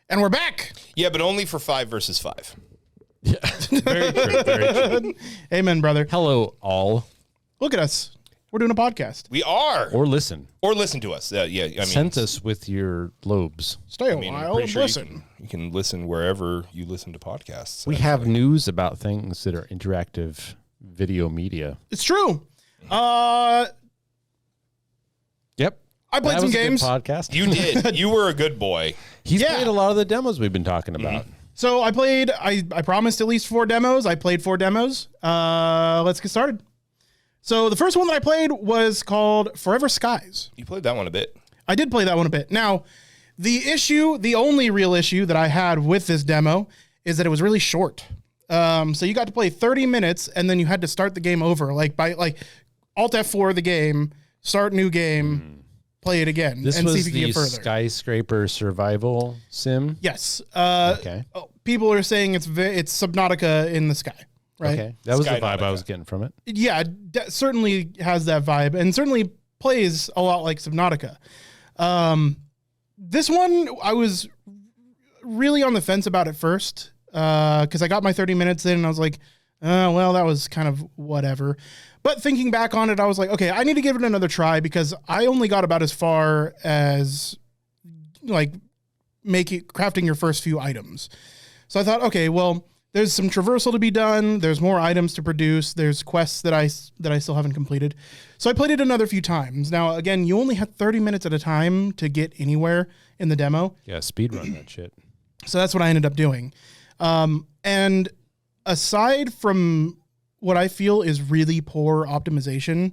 And we're back. Yeah, but only for 5 versus 5. Yeah, very true. Very true. Amen, brother. Hello, all. Look at us. We're doing a podcast. We are. Or listen. Or listen to us. I mean, Send us with your lobes. Stay a I'm while pretty and sure listen. you can listen wherever you listen to podcasts. We have news about things that are interactive video media. It's true. Yep. I played some games. Podcast. You did. You were a good boy. He's played a lot of the demos we've been talking about. So I played, I promised at least 4 demos. I played 4 demos. Let's get started. So the first one that I played was called Forever Skies. You played that one a bit. I did play that one a bit. Now, the only real issue that I had with this demo is that it was really short. So you got to play 30 minutes and then you had to start the game over. Like Alt F4 the game, start new game, play it again, This and see was if you can the get further. skyscraper survival sim? Yes. Okay. People are saying it's Subnautica in the sky, right? Okay. That was the vibe Skynautica. I was getting from it. Yeah, certainly has that vibe and certainly plays a lot like Subnautica. This one, I was really on the fence about at first because I got my 30 minutes in and I was like, well, that was kind of whatever. But thinking back on it, I was like, okay, I need to give it another try because I only got about as far as like crafting your first few items. So I thought, okay, well, there's some traversal to be done. There's more items to produce. There's quests that I still haven't completed. So I played it another few times. Now, again, you only had 30 minutes at a time to get anywhere in the demo. Yeah, speedrun that shit. So that's what I ended up doing. And aside from what I feel is really poor optimization,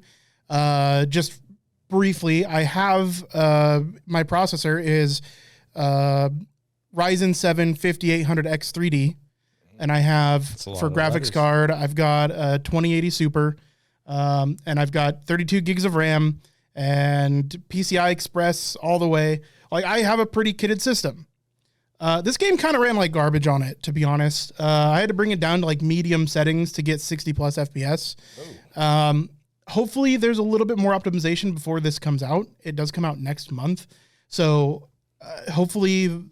just briefly, I have my processor is Ryzen 7 5800X 3D. And I have, for graphics card, I've got a 2080 Super, and I've got 32 gigs of RAM and PCI Express all the way. Like, I have a pretty kitted system. This game kind of ran like garbage on it, to be honest. I had to bring it down to like medium settings to get 60 plus FPS. Hopefully there's a little bit more optimization before this comes out. It does come out next month. So hopefully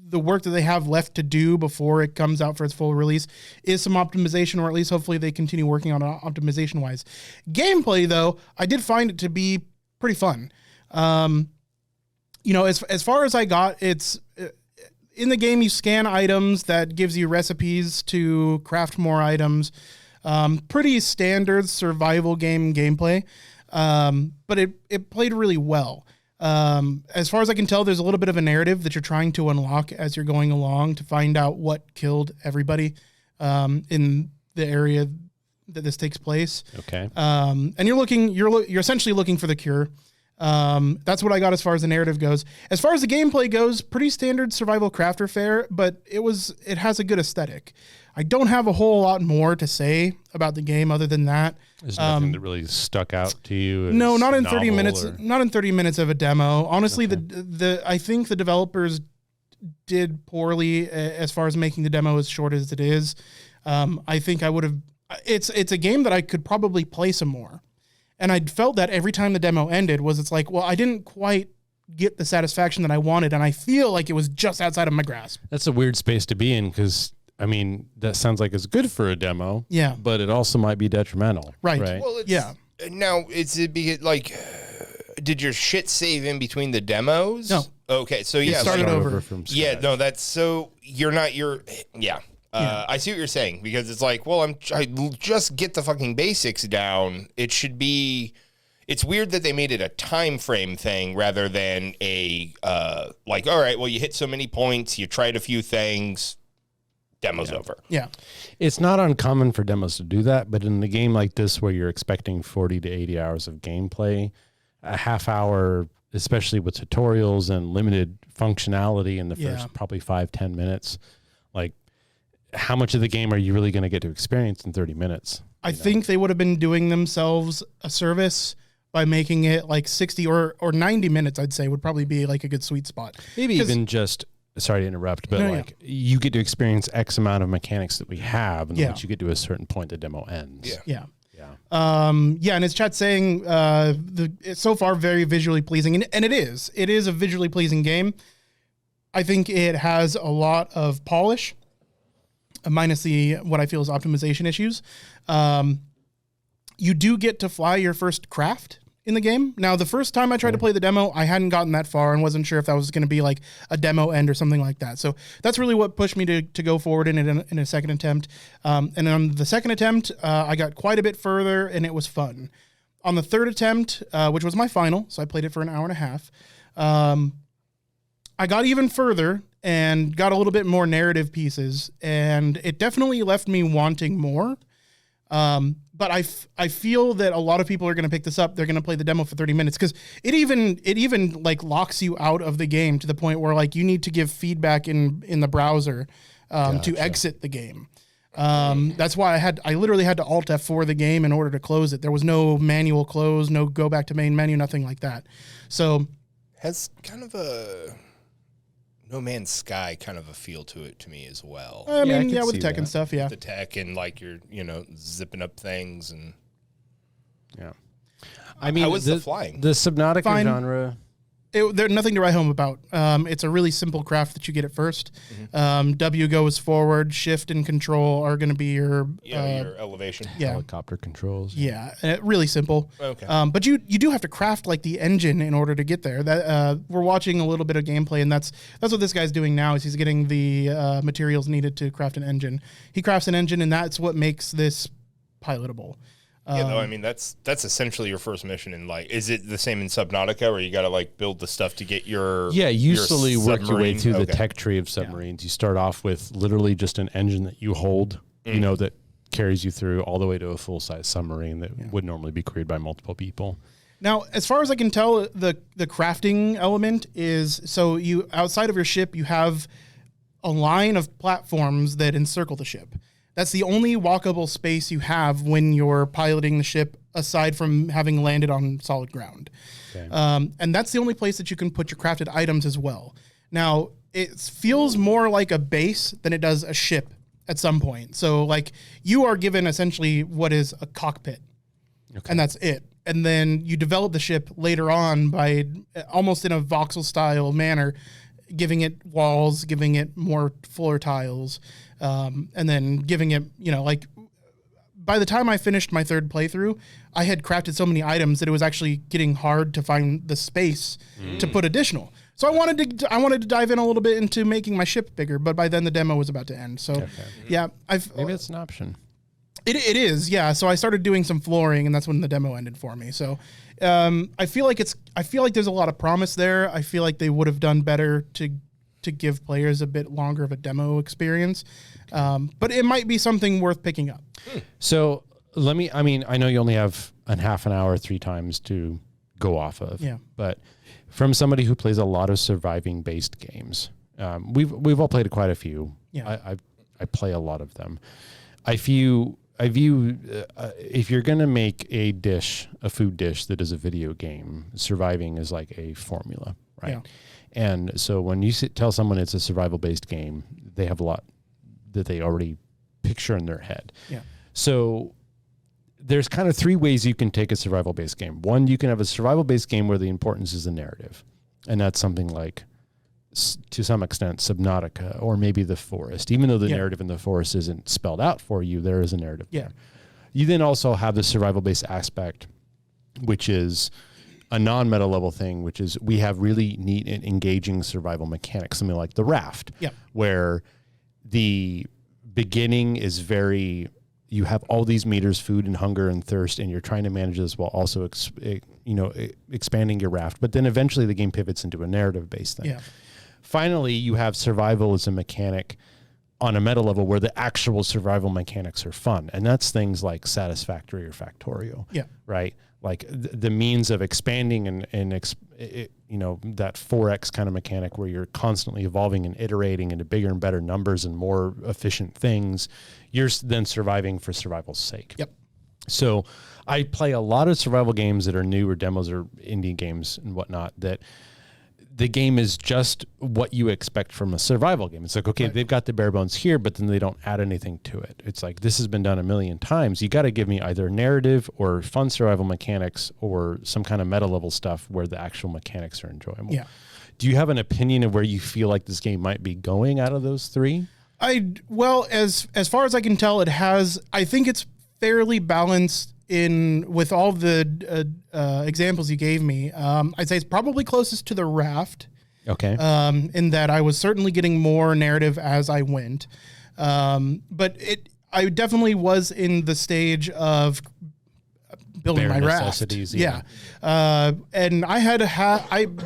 the work that they have left to do before it comes out for its full release is some optimization, or at least hopefully they continue working on it optimization wise. Gameplay though, I did find it to be pretty fun. As far as I got, it's in the game, you scan items that gives you recipes to craft more items. Pretty standard survival game gameplay. But it played really well. As far as I can tell, there's a little bit of a narrative that you're trying to unlock as you're going along to find out what killed everybody in the area that this takes place. Okay. And you're essentially looking for the cure. That's what I got as far as the narrative goes. As far as the gameplay goes, pretty standard survival crafter fare, but it has a good aesthetic. I don't have a whole lot more to say about the game other than that. There's nothing that really stuck out to you. No, not in 30 minutes. Not in 30 minutes of a demo. Honestly, okay. I think the developers did poorly as far as making the demo as short as it is. I think I would have. It's a game that I could probably play some more, and I felt that every time the demo ended it's like, well, I didn't quite get the satisfaction that I wanted, and I feel like it was just outside of my grasp. That's a weird space to be in because, I mean, that sounds like it's good for a demo. Yeah. But it also might be detrimental. Right. Well, yeah. Now, did your shit save in between the demos? No. Okay, so yeah. Started over. From scratch. Yeah, no, that's so yeah. I see what you're saying because it's like, well, I just get the fucking basics down. It should be. It's weird that they made it a time frame thing rather than a all right, well, you hit so many points, you tried a few things, demo's over. Yeah. It's not uncommon for demos to do that, but in a game like this where you're expecting 40 to 80 hours of gameplay, a half hour, especially with tutorials and limited functionality in the first probably 5-10 minutes, like how much of the game are you really going to get to experience in 30 minutes? I think they would have been doing themselves a service by making it like 60 or 90 minutes, I'd say would probably be like a good sweet spot. Maybe even just, sorry to interrupt, but you get to experience X amount of mechanics that we have, and once you get to a certain point, the demo ends. Yeah. And his chat saying it's so far very visually pleasing, and it is a visually pleasing game. I think it has a lot of polish, minus what I feel is optimization issues. You do get to fly your first craft in the game. Now, the first time I tried to play the demo, I hadn't gotten that far and wasn't sure if that was going to be like a demo end or something like that. So that's really what pushed me to go forward in it in a second attempt. And on the second attempt, I got quite a bit further and it was fun. On the third attempt, which was my final, so I played it for an hour and a half, I got even further and got a little bit more narrative pieces, and it definitely left me wanting more. But I feel that a lot of people are going to pick this up. They're going to play the demo for 30 minutes because it even like locks you out of the game to the point where like you need to give feedback in the browser to exit the game. That's why I literally had to Alt F4 the game in order to close it. There was no manual close, no go back to main menu, nothing like that. So has kind of a No Man's Sky kind of a feel to it to me as well. I mean, with the tech and stuff, the tech and like you're, zipping up things and. Yeah. I mean, how was the flying? The Subnautica genre. There's nothing to write home about. It's a really simple craft that you get at first. Mm-hmm. W goes forward, shift and control are going to be your elevation. Yeah. Helicopter controls. Yeah, really simple. Okay. But you do have to craft like the engine in order to get there. That we're watching a little bit of gameplay, and that's what this guy's doing now. Is he's getting the materials needed to craft an engine. He crafts an engine, and that's what makes this pilotable. I mean that's essentially your first mission in like. Is it the same in Subnautica where you got to like build the stuff to get your? Yeah, you slowly work your way through the Okay. tech tree of submarines. You start off with literally just an engine that you hold, that carries you through all the way to a full size submarine that would normally be crewed by multiple people. Now, as far as I can tell, the crafting element is so you outside of your ship you have a line of platforms that encircle the ship. That's the only walkable space you have when you're piloting the ship, aside from having landed on solid ground. Okay. And that's the only place that you can put your crafted items as well. Now, it feels more like a base than it does a ship at some point. So, like, you are given essentially what is a cockpit, and that's it. And then you develop the ship later on by almost in a voxel-style manner, giving it walls, giving it more floor tiles, and then giving it, like by the time I finished my third playthrough, I had crafted so many items that it was actually getting hard to find the space to put additional. So I wanted to dive in a little bit into making my ship bigger, but by then the demo was about to end. So yeah, maybe it's an option. It is, yeah. So I started doing some flooring, and that's when the demo ended for me. So I feel like there's a lot of promise there. I feel like they would have done better to give players a bit longer of a demo experience, but it might be something worth picking up. So I know you only have a half an hour 3 times to go off of. Yeah. But from somebody who plays a lot of surviving based games, we've all played quite a few. Yeah. I play a lot of them. I view if you're going to make a food dish that is a video game, surviving is like a formula, right? Yeah. And so when you tell someone it's a survival-based game, they have a lot that they already picture in their head. Yeah. So there's kind of 3 ways you can take a survival-based game. One, you can have a survival-based game where the importance is the narrative, and that's something like, to some extent, Subnautica or maybe The Forest. Even though the narrative in The Forest isn't spelled out for you, there is a narrative there. You then also have the survival-based aspect, which is a non-meta level thing, which is we have really neat and engaging survival mechanics, something like the raft, where the beginning is you have all these meters, food and hunger and thirst, and you're trying to manage this while also expanding your raft. But then eventually the game pivots into a narrative-based thing. Yeah. Finally, you have survival as a mechanic on a meta level where the actual survival mechanics are fun. And that's things like Satisfactory or Factorio. Yeah. Right? Like the means of expanding and that 4X kind of mechanic where you're constantly evolving and iterating into bigger and better numbers and more efficient things. You're then surviving for survival's sake. Yep. So I play a lot of survival games that are new or demos or indie games and whatnot that the game is just what you expect from a survival game. It's like, okay, they've got the bare bones here, but then they don't add anything to it. It's like, this has been done a million times. You got to give me either narrative or fun survival mechanics or some kind of meta level stuff where the actual mechanics are enjoyable. Yeah. Do you have an opinion of where you feel like this game might be going out of those three? Well, as far as I can tell, I think it's fairly balanced with all the examples you gave me. I'd say it's probably closest to the Raft. Okay. In that I was certainly getting more narrative as I went. But I definitely was in the stage of building Bare my necessities, raft. Yeah. And I had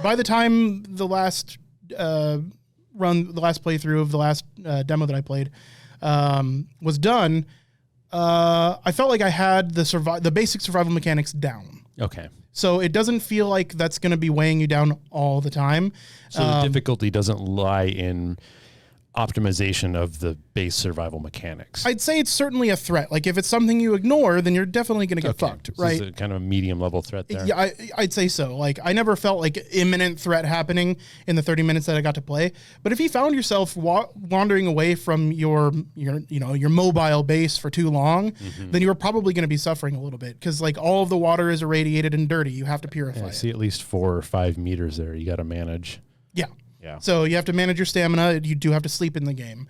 by the time the last playthrough of the last demo that I played was done, I felt like I had the basic survival mechanics down. Okay. So it doesn't feel like that's going to be weighing you down all the time. So the difficulty doesn't lie in optimization of the base survival mechanics. I'd say it's certainly a threat. Like if it's something you ignore, then you're definitely going to get fucked, so right? It's a kind of a medium level threat there. Yeah, I'd say so. Like I never felt like imminent threat happening in the 30 minutes that I got to play. But if you found yourself wandering away from your mobile base for too long, then you're probably going to be suffering a little bit because like all of the water is irradiated and dirty. You have to purify I it. see at least 4 or 5 meters there you got to manage. Yeah. Yeah. So you have to manage your stamina. You do have to sleep in the game.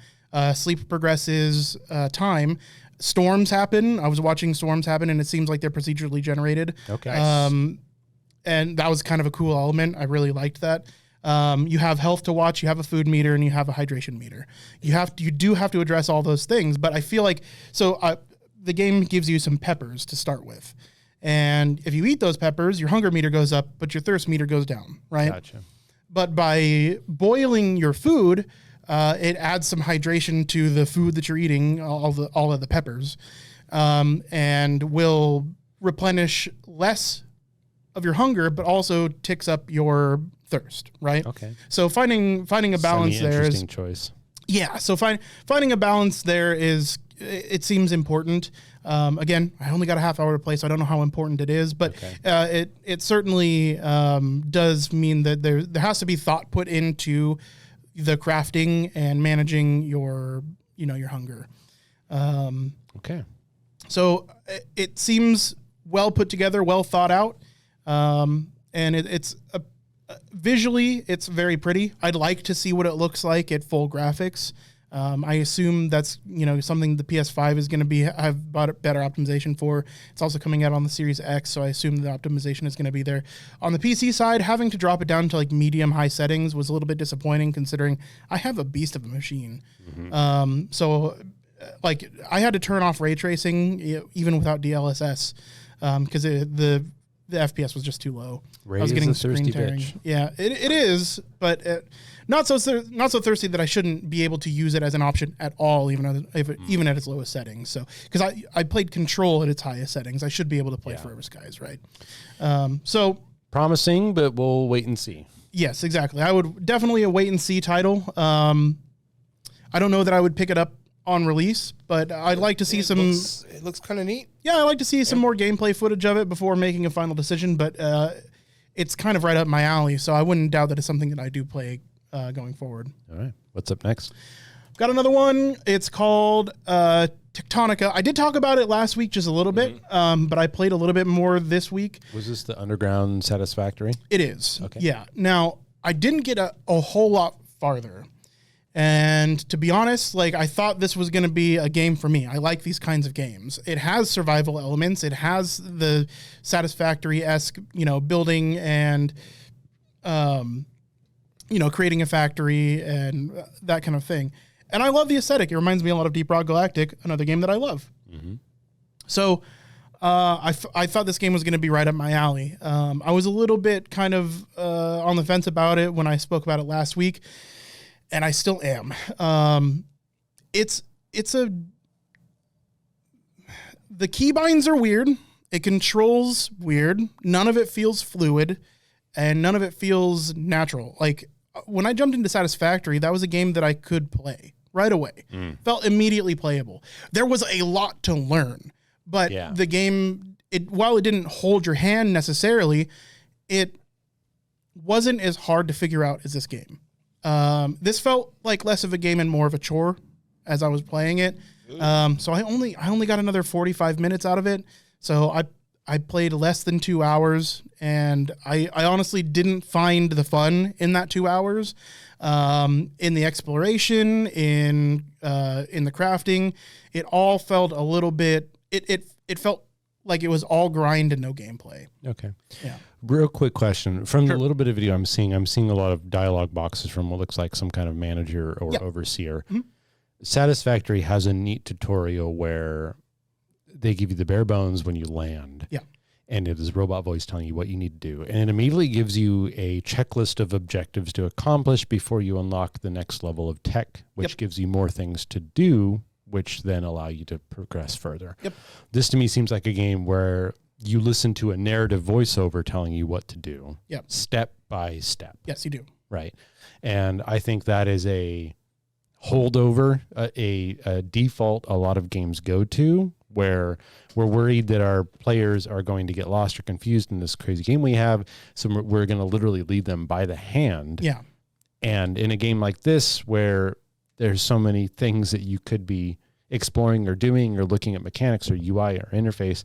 Sleep progresses time. Storms happen. I was watching storms happen, and it seems like they're procedurally generated. Okay. And that was kind of a cool element. I really liked that. You have health to watch. You have a food meter, and you have a hydration meter. You do have to address all those things. But I feel like the game gives you some peppers to start with, and if you eat those peppers, your hunger meter goes up, but your thirst meter goes down. Right. Gotcha. But by boiling your food, it adds some hydration to the food that you're eating, all of the peppers, and will replenish less of your hunger, but also ticks up your thirst. Right. Okay. So finding a balance there is interesting choice. Yeah. So finding a balance there it seems important. Again, I only got a half hour to play, so I don't know how important it is, but it certainly does mean that there has to be thought put into the crafting and managing your hunger. Okay. So it seems well put together, well thought out, and it's visually it's very pretty. I'd like to see what it looks like at full graphics. I assume that's something the PS5 is going to have better optimization for. It's also coming out on the Series X, so I assume the optimization is going to be there. On the PC side, having to drop it down to like medium high settings was a little bit disappointing, considering I have a beast of a machine. So like I had to turn off ray tracing even without DLSS because the FPS was just too low. Ray I was getting is a thirsty tearing. bitch. Yeah, it is, but not so thirsty that I shouldn't be able to use it as an option at all, even at its lowest settings. So because I played Control at its highest settings, I should be able to play Forever Skies, right? So promising, but we'll wait and see. Yes, exactly. I would definitely a wait and see title. I don't know that I would pick it up on release, but I'd like to see some. It looks kind of neat. Yeah, I'd like to see some more gameplay footage of it before making a final decision. But it's kind of right up my alley, so I wouldn't doubt that it's something that I do play going forward. All right, what's up next? Got another one. It's called Technotica. I did talk about it last week just a little bit, but I played a little bit more this week. Was this the Underground Satisfactory? It is. Okay. Yeah. Now, I didn't get a whole lot farther. And to be honest, like I thought this was going to be a game for me. I like these kinds of games. It has survival elements. It has the Satisfactory-esque, building and, creating a factory and that kind of thing. And I love the aesthetic. It reminds me a lot of Deep Rock Galactic, another game that I love. So I thought this game was going to be right up my alley. I was a little bit kind of on the fence about it when I spoke about it last week. And I still am. The keybinds are weird. It controls weird. None of it feels fluid, and none of it feels natural. Like when I jumped into Satisfactory, that was a game that I could play right away. Felt immediately playable. There was a lot to learn, but the game, while it didn't hold your hand necessarily, it wasn't as hard to figure out as this game. This felt like less of a game and more of a chore as I was playing it. So I only got another 45 minutes out of it. So I played less than 2 hours, and I honestly didn't find the fun in that 2 hours. In the exploration, in the crafting, it all felt a little bit. It felt like it was all grind and no gameplay. Okay. Yeah. Real quick question. From the little bit of video I'm seeing a lot of dialogue boxes from what looks like some kind of manager or overseer. Mm-hmm. Satisfactory has a neat tutorial where they give you the bare bones when you land. Yeah. And it is robot voice telling you what you need to do. And it immediately gives you a checklist of objectives to accomplish before you unlock the next level of tech, which gives you more things to do, which then allow you to progress further. Yep. This to me seems like a game where you listen to a narrative voiceover telling you what to do. Yep. Step by step. Yes, you do. Right. And I think that is a holdover, a default a lot of games go to, where we're worried that our players are going to get lost or confused in this crazy game we have. So we're going to literally lead them by the hand. Yeah. And in a game like this, where there's so many things that you could be exploring or doing or looking at mechanics or UI or interface,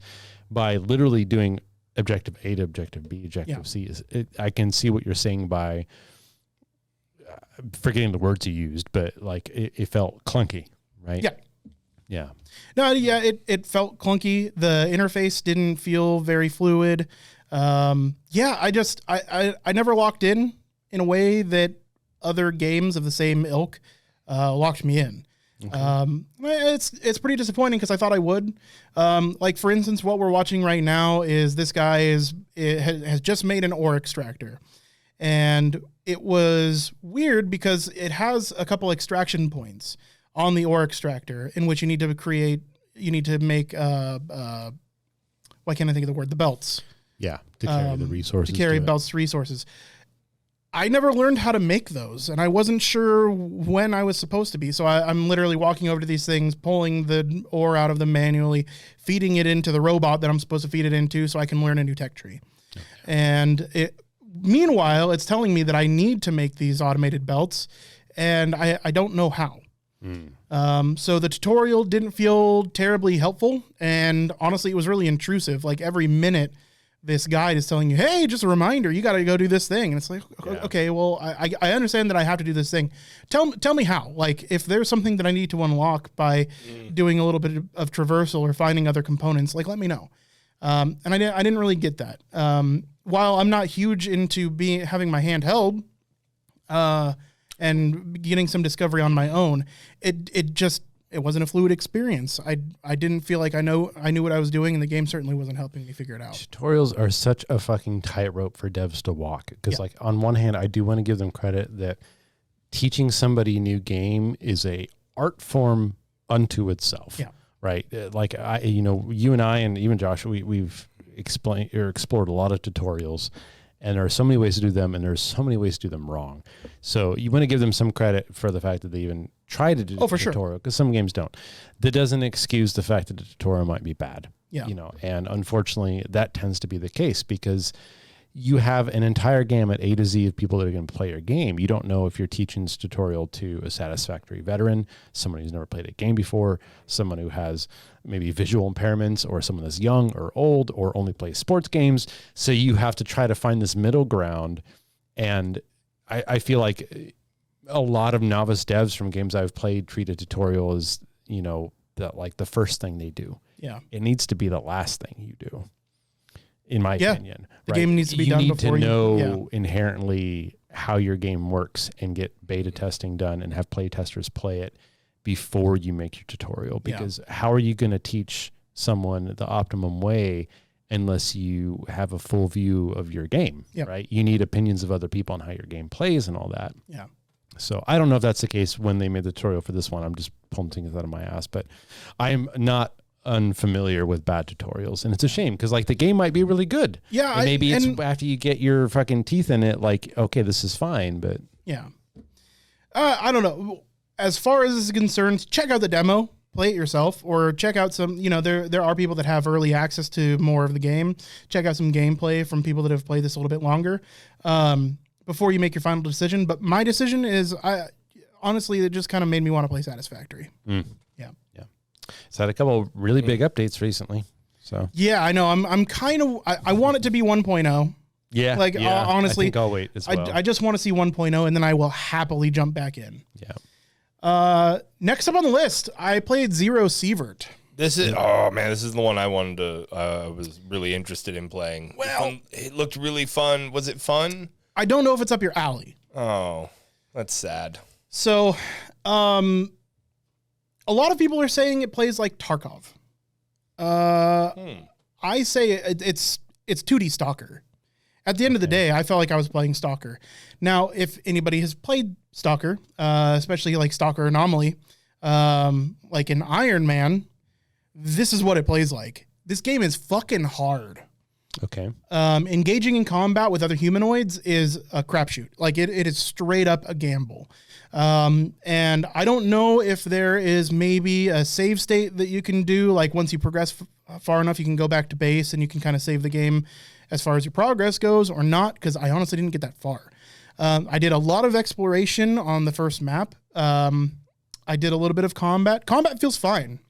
by literally doing objective A to objective B, objective C, I can see what you're saying by forgetting the words you used, but like it felt clunky, right? Yeah. Yeah. No, yeah, it felt clunky. The interface didn't feel very fluid. I never locked in a way that other games of the same ilk locked me in. Okay. It's pretty disappointing because I thought I would. Like for instance, what we're watching right now is this guy has just made an ore extractor, and it was weird because it has a couple extraction points on the ore extractor in which you need to make why can't I think of the word? The belts. Yeah, to carry the resources. To carry belts resources. I never learned how to make those, and I wasn't sure when I was supposed to be. So I'm literally walking over to these things, pulling the ore out of them manually, feeding it into the robot that I'm supposed to feed it into so I can learn a new tech tree. Okay. And meanwhile, it's telling me that I need to make these automated belts, and I don't know how. So the tutorial didn't feel terribly helpful, and honestly, it was really intrusive. Like every minute, this guide is telling you, hey, just a reminder, you got to go do this thing. And it's like, okay, well, I understand that I have to do this thing. Tell me how. Like, if there's something that I need to unlock by doing a little bit of traversal or finding other components, like, let me know. And I didn't really get that. While I'm not huge into having my hand held and getting some discovery on my own, it wasn't a fluid experience. I didn't feel like I knew what I was doing, and the game certainly wasn't helping me figure it out. Tutorials are such a fucking tightrope for devs to walk. Because like on one hand, I do want to give them credit that teaching somebody a new game is a art form unto itself. Yeah. Right. Like you and I, and even Josh, we've explored a lot of tutorials. And there are so many ways to do them, and there's so many ways to do them wrong. So you want to give them some credit for the fact that they even try to do the tutorial, because some games don't. That doesn't excuse the fact that the tutorial might be bad. Yeah. And unfortunately, that tends to be the case because you have an entire gamut, A to Z, of people that are going to play your game. You don't know if you're teaching this tutorial to a satisfactory veteran, someone who's never played a game before, someone who has maybe visual impairments, or someone that's young or old or only plays sports games. So you have to try to find this middle ground. And I feel like a lot of novice devs from games I've played treat a tutorial as, the first thing they do. Yeah. It needs to be the last thing you do, in my opinion. The game needs to be done before you need to know inherently how your game works and get beta testing done and have play testers play it before you make your tutorial, because how are you going to teach someone the optimum way unless you have a full view of your game, right? You need opinions of other people on how your game plays and all that. Yeah. So I don't know if that's the case when they made the tutorial for this one. I'm just pulling things out of my ass, but I'm not unfamiliar with bad tutorials, and it's a shame because like the game might be really good. Yeah. And maybe it's after you get your fucking teeth in it, like, okay, this is fine, but yeah. I don't know. As far as this is concerned, check out the demo, play it yourself, or check out some, there are people that have early access to more of the game. Check out some gameplay from people that have played this a little bit longer before you make your final decision. But my decision is, honestly, it just kind of made me want to play Satisfactory. Yeah. It's had a couple really big updates recently. So yeah, I know. I'm kind of. I want it to be 1.0. Yeah. Like honestly, I think I'll wait as well. I just want to see 1.0, and then I will happily jump back in. Yeah. Next up on the list, I played Zero Sievert. This is this is the one I wanted to. I was really interested in playing. Well, it looked really fun. Was it fun? I don't know if it's up your alley. Oh, that's sad. So, a lot of people are saying it plays like Tarkov. I say it's 2D Stalker. At the end of the day, I felt like I was playing Stalker. Now, if anybody has played Stalker, especially like Stalker Anomaly, like in Iron Man, this is what it plays like. This game is fucking hard. Okay. Engaging in combat with other humanoids is a crapshoot. Like it is straight up a gamble. And I don't know if there is maybe a save state that you can do. Like once you progress far enough, you can go back to base and you can kind of save the game as far as your progress goes or not. Cause I honestly didn't get that far. I did a lot of exploration on the first map. I did a little bit of combat. Combat feels fine.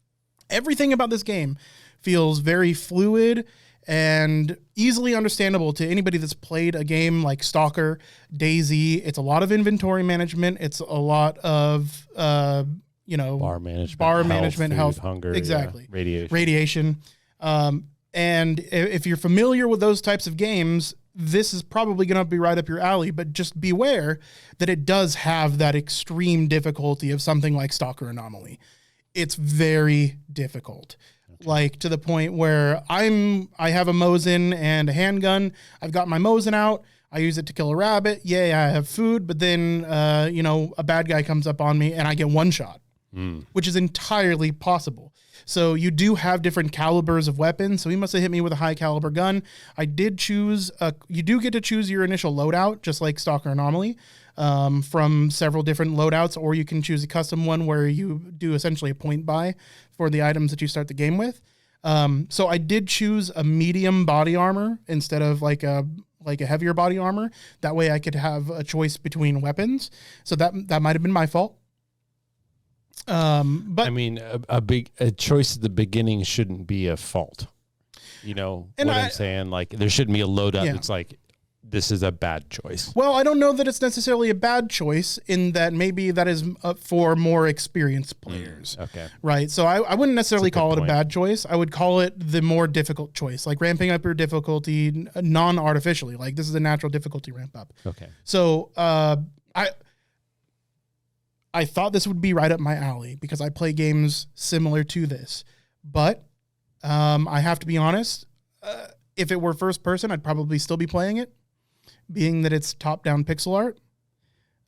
Everything about this game feels very fluid and easily understandable to anybody that's played a game like Stalker, DayZ. It's a lot of inventory management. It's a lot of, bar management, health, hunger, exactly, radiation. And if you're familiar with those types of games, this is probably going to be right up your alley, but just beware that it does have that extreme difficulty of something like Stalker Anomaly. It's very difficult. Okay. Like to the point where I have a Mosin and a handgun. I've got my Mosin out. I use it to kill a rabbit. Yeah, I have food, but then, a bad guy comes up on me and I get one shot, which is entirely possible. So you do have different calibers of weapons. So he must have hit me with a high caliber gun. I did choose, you do get to choose your initial loadout, just like Stalker Anomaly, from several different loadouts, or you can choose a custom one where you do essentially a point buy for the items that you start the game with. So I did choose a medium body armor instead of like a heavier body armor. That way I could have a choice between weapons. So that might've been my fault. But I mean, a choice at the beginning shouldn't be a fault. You know what I'm saying? Like there shouldn't be a loadout that's like, this is a bad choice. Well, I don't know that it's necessarily a bad choice in that maybe that is for more experienced players. Okay. Right. So I wouldn't necessarily call it a bad choice. I would call it the more difficult choice, like ramping up your difficulty non-artificially. Like this is a natural difficulty ramp up. Okay. So I thought this would be right up my alley because I play games similar to this. But I have to be honest, if it were first person, I'd probably still be playing it, being that it's top-down pixel art.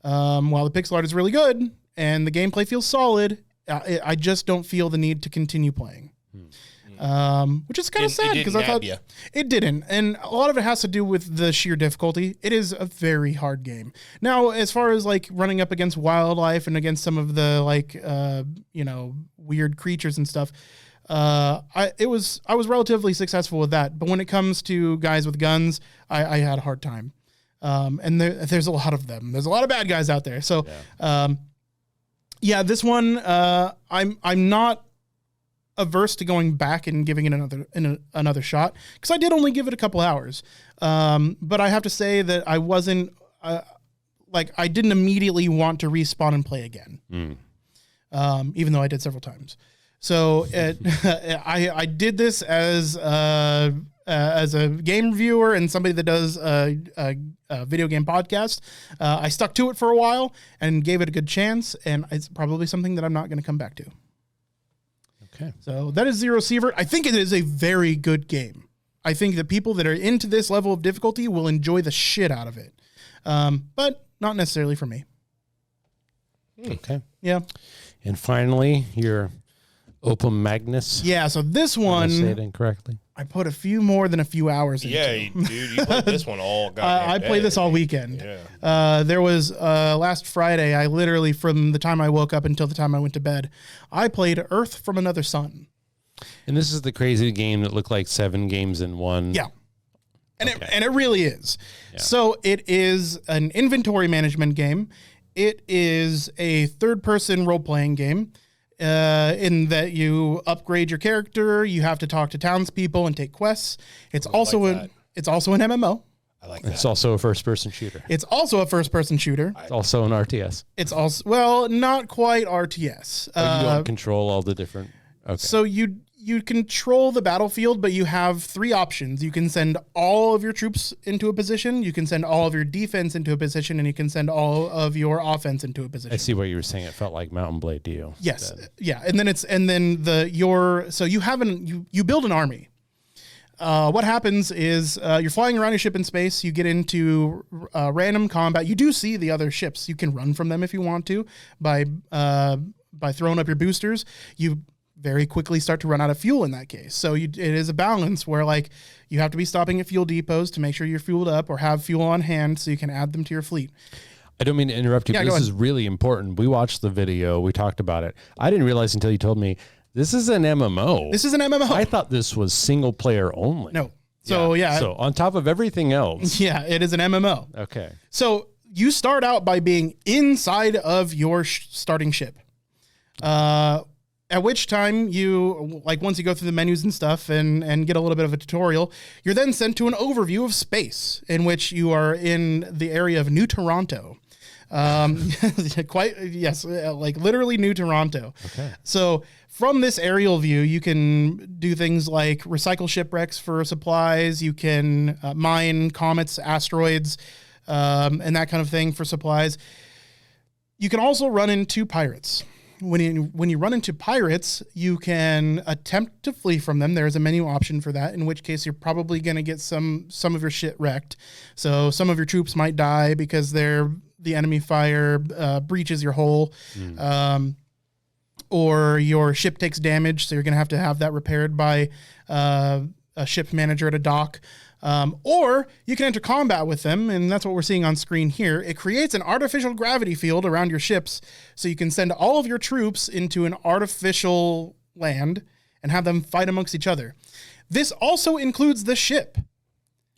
While the pixel art is really good and the gameplay feels solid, I just don't feel the need to continue playing. Which is kind of sad because I thought it didn't. And a lot of it has to do with the sheer difficulty. It is a very hard game. Now, as far as like running up against wildlife and against some of the like, weird creatures and stuff, I was relatively successful with that. But when it comes to guys with guns, I had a hard time. And there's a lot of them. There's a lot of bad guys out there. So, this one, I'm not averse to going back and giving it another shot because I did only give it a couple hours. But I have to say that I wasn't I didn't immediately want to respawn and play again. Even though I did several times. So I did this as a game reviewer and somebody that does a video game podcast. I stuck to it for a while and gave it a good chance, and it's probably something that I'm not going to come back to. Okay. So that is Zero Sievert. I think it is a very good game. I think that people that are into this level of difficulty will enjoy the shit out of it. But not necessarily for me. Okay. Yeah. And finally, your Opum Magnus. Yeah, so this one... Did I say it incorrectly? I put a few more than a few hours into. Yeah, dude, you played this one all goddamn I played this all weekend. Yeah. There was last Friday, I literally, from the time I woke up until the time I went to bed, I played Earth from Another Sun. And this is the crazy game that looked like 7 games in one. Yeah. And it really is. Yeah. So it is an inventory management game. It is a third-person role-playing game. in that you upgrade your character. You have to talk to townspeople and take quests. It's also an MMO. I like that. It's also a first-person shooter. It's also a first-person shooter. It's also an RTS. It's also, well, not quite RTS. You don't control all the different... Okay. So you control the battlefield, but you have 3 options. You can send all of your troops into a position, you can send all of your defense into a position, and you can send all of your offense into a position. I see what you were saying. It felt like Mountain Blade to you. Yes. Yeah. And then you build an army. What happens is you're flying around your ship in space. You get into random combat. You do see the other ships. You can run from them if you want to by throwing up your boosters. You very quickly start to run out of fuel in that case. So it is a balance where like you have to be stopping at fuel depots to make sure you're fueled up or have fuel on hand so you can add them to your fleet. I don't mean to interrupt you, but this is really important. We watched the video. We talked about it. I didn't realize until you told me this is an MMO. This is an MMO. I thought this was single player only. No. So yeah. So on top of everything else. Yeah, it is an MMO. Okay. So you start out by being inside of your starting ship. At which time you, like once you go through the menus and stuff and get a little bit of a tutorial, you're then sent to an overview of space in which you are in the area of New Toronto. Like literally New Toronto. Okay. So from this aerial view, you can do things like recycle shipwrecks for supplies. You can mine comets, asteroids, and that kind of thing for supplies. You can also run into pirates. When you run into pirates, you can attempt to flee from them. There's a menu option for that, in which case you're probably going to get some of your shit wrecked. So some of your troops might die because the enemy fire breaches your hull, or your ship takes damage, so you're going to have that repaired by a ship manager at a dock. Or you can enter combat with them, and that's what we're seeing on screen here. It creates an artificial gravity field around your ships, so you can send all of your troops into an artificial land and have them fight amongst each other. This also includes the ship.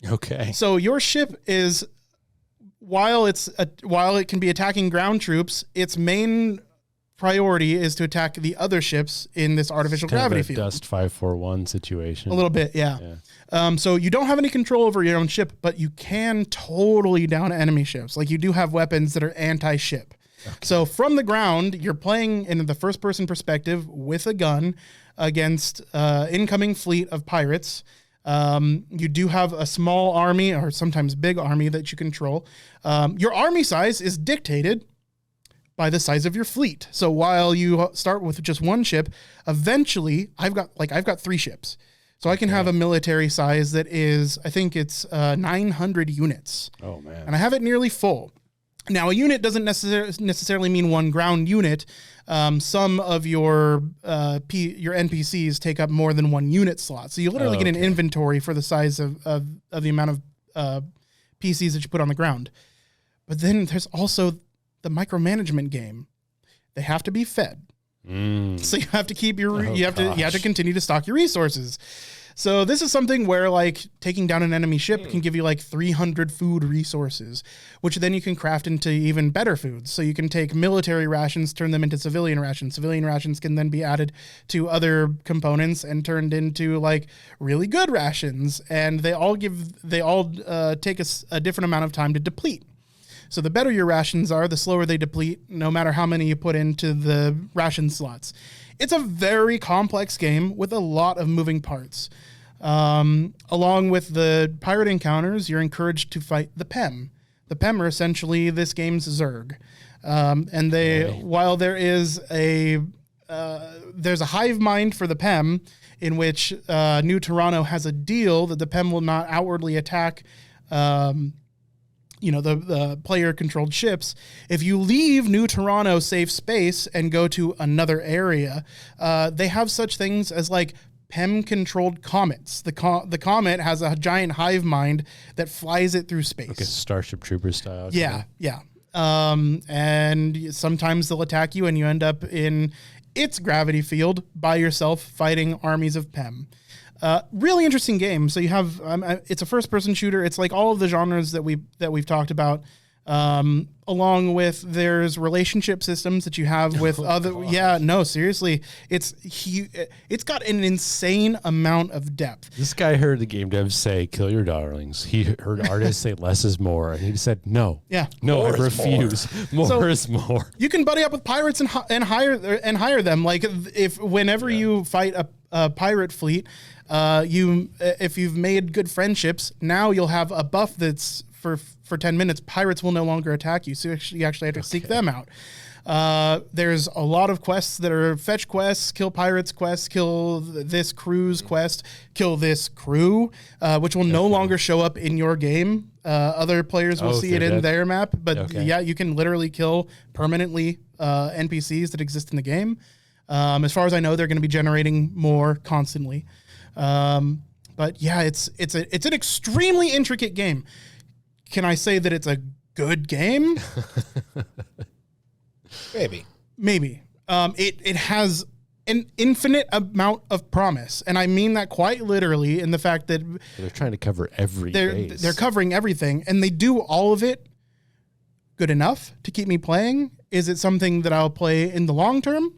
Okay. So your ship is, while it can be attacking ground troops, its main priority is to attack the other ships in this artificial gravity field. Dust 541 situation. A little bit, yeah. So you don't have any control over your own ship, but you can totally down enemy ships. Like you do have weapons that are anti-ship. Okay. So from the ground, you're playing in the first-person perspective with a gun against incoming fleet of pirates. You do have a small army or sometimes big army that you control. Your army size is dictated by the size of your fleet. So while you start with just one ship, eventually I've got 3 ships. So I can have a military size that is, I think it's 900 units. Oh man. And I have it nearly full. Now a unit doesn't necessarily mean one ground unit. Some of your NPCs take up more than 1 unit slot. So you literally get an inventory for the size of the amount of PCs that you put on the ground. But then there's also the micromanagement game. They have to be fed. So you have to keep you have to continue to stock your resources. So this is something where like taking down an enemy ship can give you like 300 food resources, which then you can craft into even better foods. So you can take military rations, turn them into civilian rations. Civilian rations can then be added to other components and turned into like really good rations. And they all take a different amount of time to deplete. So the better your rations are, the slower they deplete, no matter how many you put into the ration slots. It's a very complex game with a lot of moving parts. Along with the pirate encounters, you're encouraged to fight the PEM. The PEM are essentially this game's Zerg. While there's a hive mind for the PEM, in which New Toronto has a deal that the PEM will not outwardly attack the player-controlled ships. If you leave New Toronto safe space and go to another area, they have such things as like PEM-controlled comets. The comet has a giant hive mind that flies it through space. Like a Starship Troopers style. Yeah. And sometimes they'll attack you and you end up in its gravity field by yourself fighting armies of PEM. Really interesting game. So you have it's a first-person shooter. It's like all of the genres that we've talked about. Along with there's relationship systems that you have with other. Gosh. Yeah, no, seriously, it's got an insane amount of depth. This guy heard the game devs say "kill your darlings." He heard artists say "less is more," and he said, "No, no, I refuse. More is more." You can buddy up with pirates and hire them. Like whenever you fight a pirate fleet, if you've made good friendships, now you'll have a buff that's for 10 minutes, pirates will no longer attack you. So you actually have to seek them out. There's a lot of quests that are fetch quests, kill pirates quests, kill this crew's quest, kill this crew, which will no longer show up in your game. Other players will see it in their map, but you can literally kill permanently NPCs that exist in the game. As far as I know, they're going to be generating more constantly. But yeah, it's an extremely intricate game. Can I say that it's a good game? Maybe. It has an infinite amount of promise, and I mean that quite literally in the fact that they're trying to cover every base. They're covering everything, and they do all of it good enough to keep me playing. Is it something that I'll play in the long term?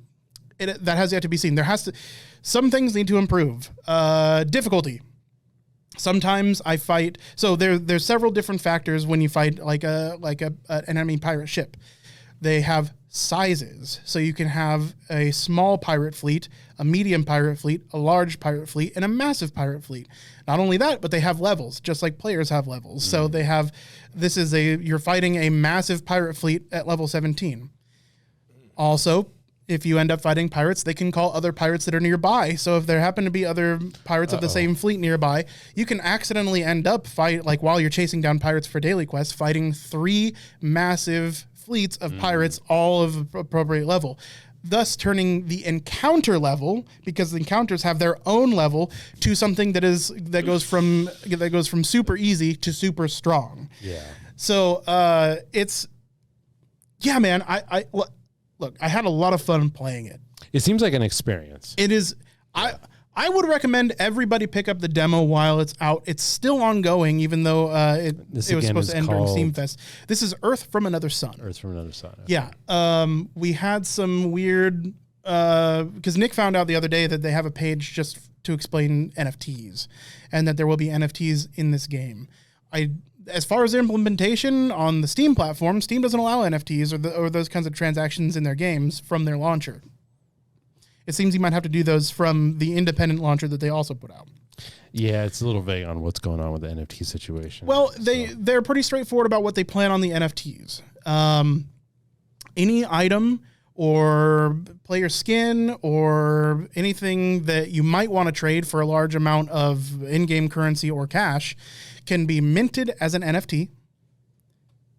That has yet to be seen. Some things need to improve. Difficulty. Sometimes I fight. So there's several different factors when you fight an enemy pirate ship. They have sizes. So you can have a small pirate fleet, a medium pirate fleet, a large pirate fleet, and a massive pirate fleet. Not only that, but they have levels, just like players have levels. So they have, you're fighting a massive pirate fleet at level 17. Also, if you end up fighting pirates, they can call other pirates that are nearby. So if there happen to be other pirates of the same fleet nearby, you can accidentally end up while you're chasing down pirates for daily quests, fighting 3 massive fleets of pirates, all of appropriate level, thus turning the encounter level, because the encounters have their own level, to something that goes from super easy to super strong. Yeah. So man, Look, I had a lot of fun playing it. It seems like an experience. It is. I would recommend everybody pick up the demo while it's out. It's still ongoing, even though it was supposed to end during Steam Fest. This is Earth from Another Sun. Earth from Another Sun. Okay. Yeah. We had some weird... because Nick found out the other day that they have a page just to explain NFTs, and that there will be NFTs in this game. As far as their implementation on the Steam platform, Steam doesn't allow NFTs or those kinds of transactions in their games from their launcher. It seems you might have to do those from the independent launcher that they also put out. Yeah, it's a little vague on what's going on with the NFT situation. Well, they're pretty straightforward about what they plan on the NFTs. Any item or player skin or anything that you might want to trade for a large amount of in-game currency or cash can be minted as an NFT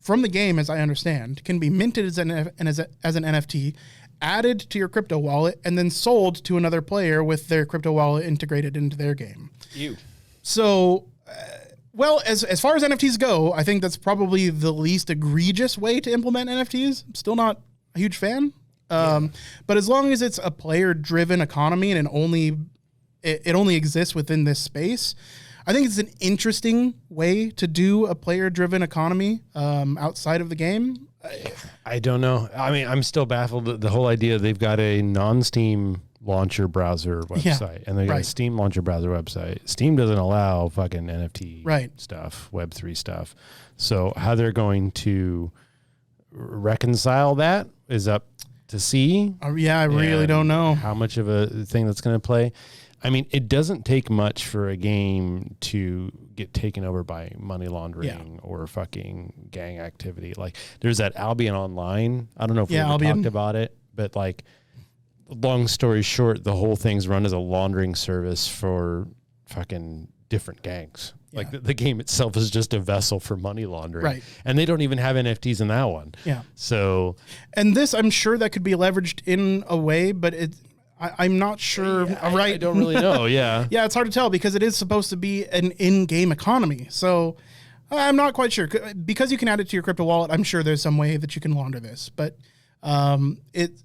from the game, as I understand, can be minted as an NFT, added to your crypto wallet, and then sold to another player with their crypto wallet integrated into their game. So, as far as NFTs go, I think that's probably the least egregious way to implement NFTs. I'm still not a huge fan. But as long as it's a player-driven economy and it only exists within this space, I think it's an interesting way to do a player-driven economy outside of the game. I don't know. I mean, I'm still baffled at the whole idea. They've got a non-Steam launcher browser website, and they got a Steam launcher browser website. Steam doesn't allow fucking NFT stuff, Web3 stuff. So how they're going to reconcile that is up to see. I really don't know how much of a thing that's going to play. I mean, it doesn't take much for a game to get taken over by money laundering or fucking gang activity. Like, there's that Albion Online. I don't know if we ever talked about it, but like, long story short, the whole thing's run as a laundering service for fucking different gangs. Yeah. Like, the game itself is just a vessel for money laundering. Right. And they don't even have NFTs in that one. Yeah. So. And this, I'm sure that could be leveraged in a way, but I'm not sure. I don't really know. Yeah. Yeah, it's hard to tell because it is supposed to be an in-game economy. So I'm not quite sure. Because you can add it to your crypto wallet, I'm sure there's some way that you can launder this. But it's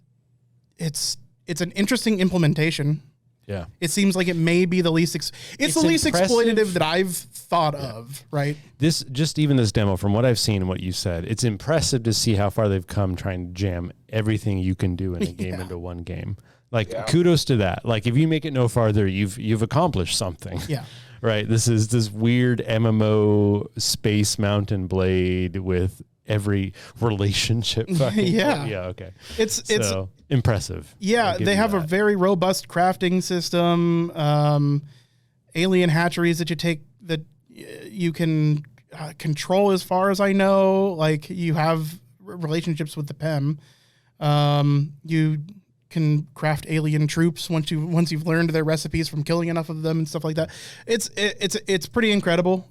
an interesting implementation. Yeah. It seems like it may be the least it's the least exploitative that I've thought of, right? This demo, from what I've seen and what you said, it's impressive to see how far they've come trying to jam everything you can do in a game into one game. Like, kudos to that. Like, if you make it no farther, you've accomplished something. Yeah. Right. This is this weird MMO Space Mountain Blade with every relationship. Yeah. Yeah. Okay. It's impressive. Yeah. They have a very robust crafting system, alien hatcheries that you can control as far as I know. Like, you have relationships with the PEM. You can craft alien troops once you've learned their recipes from killing enough of them and stuff like that. It's pretty incredible.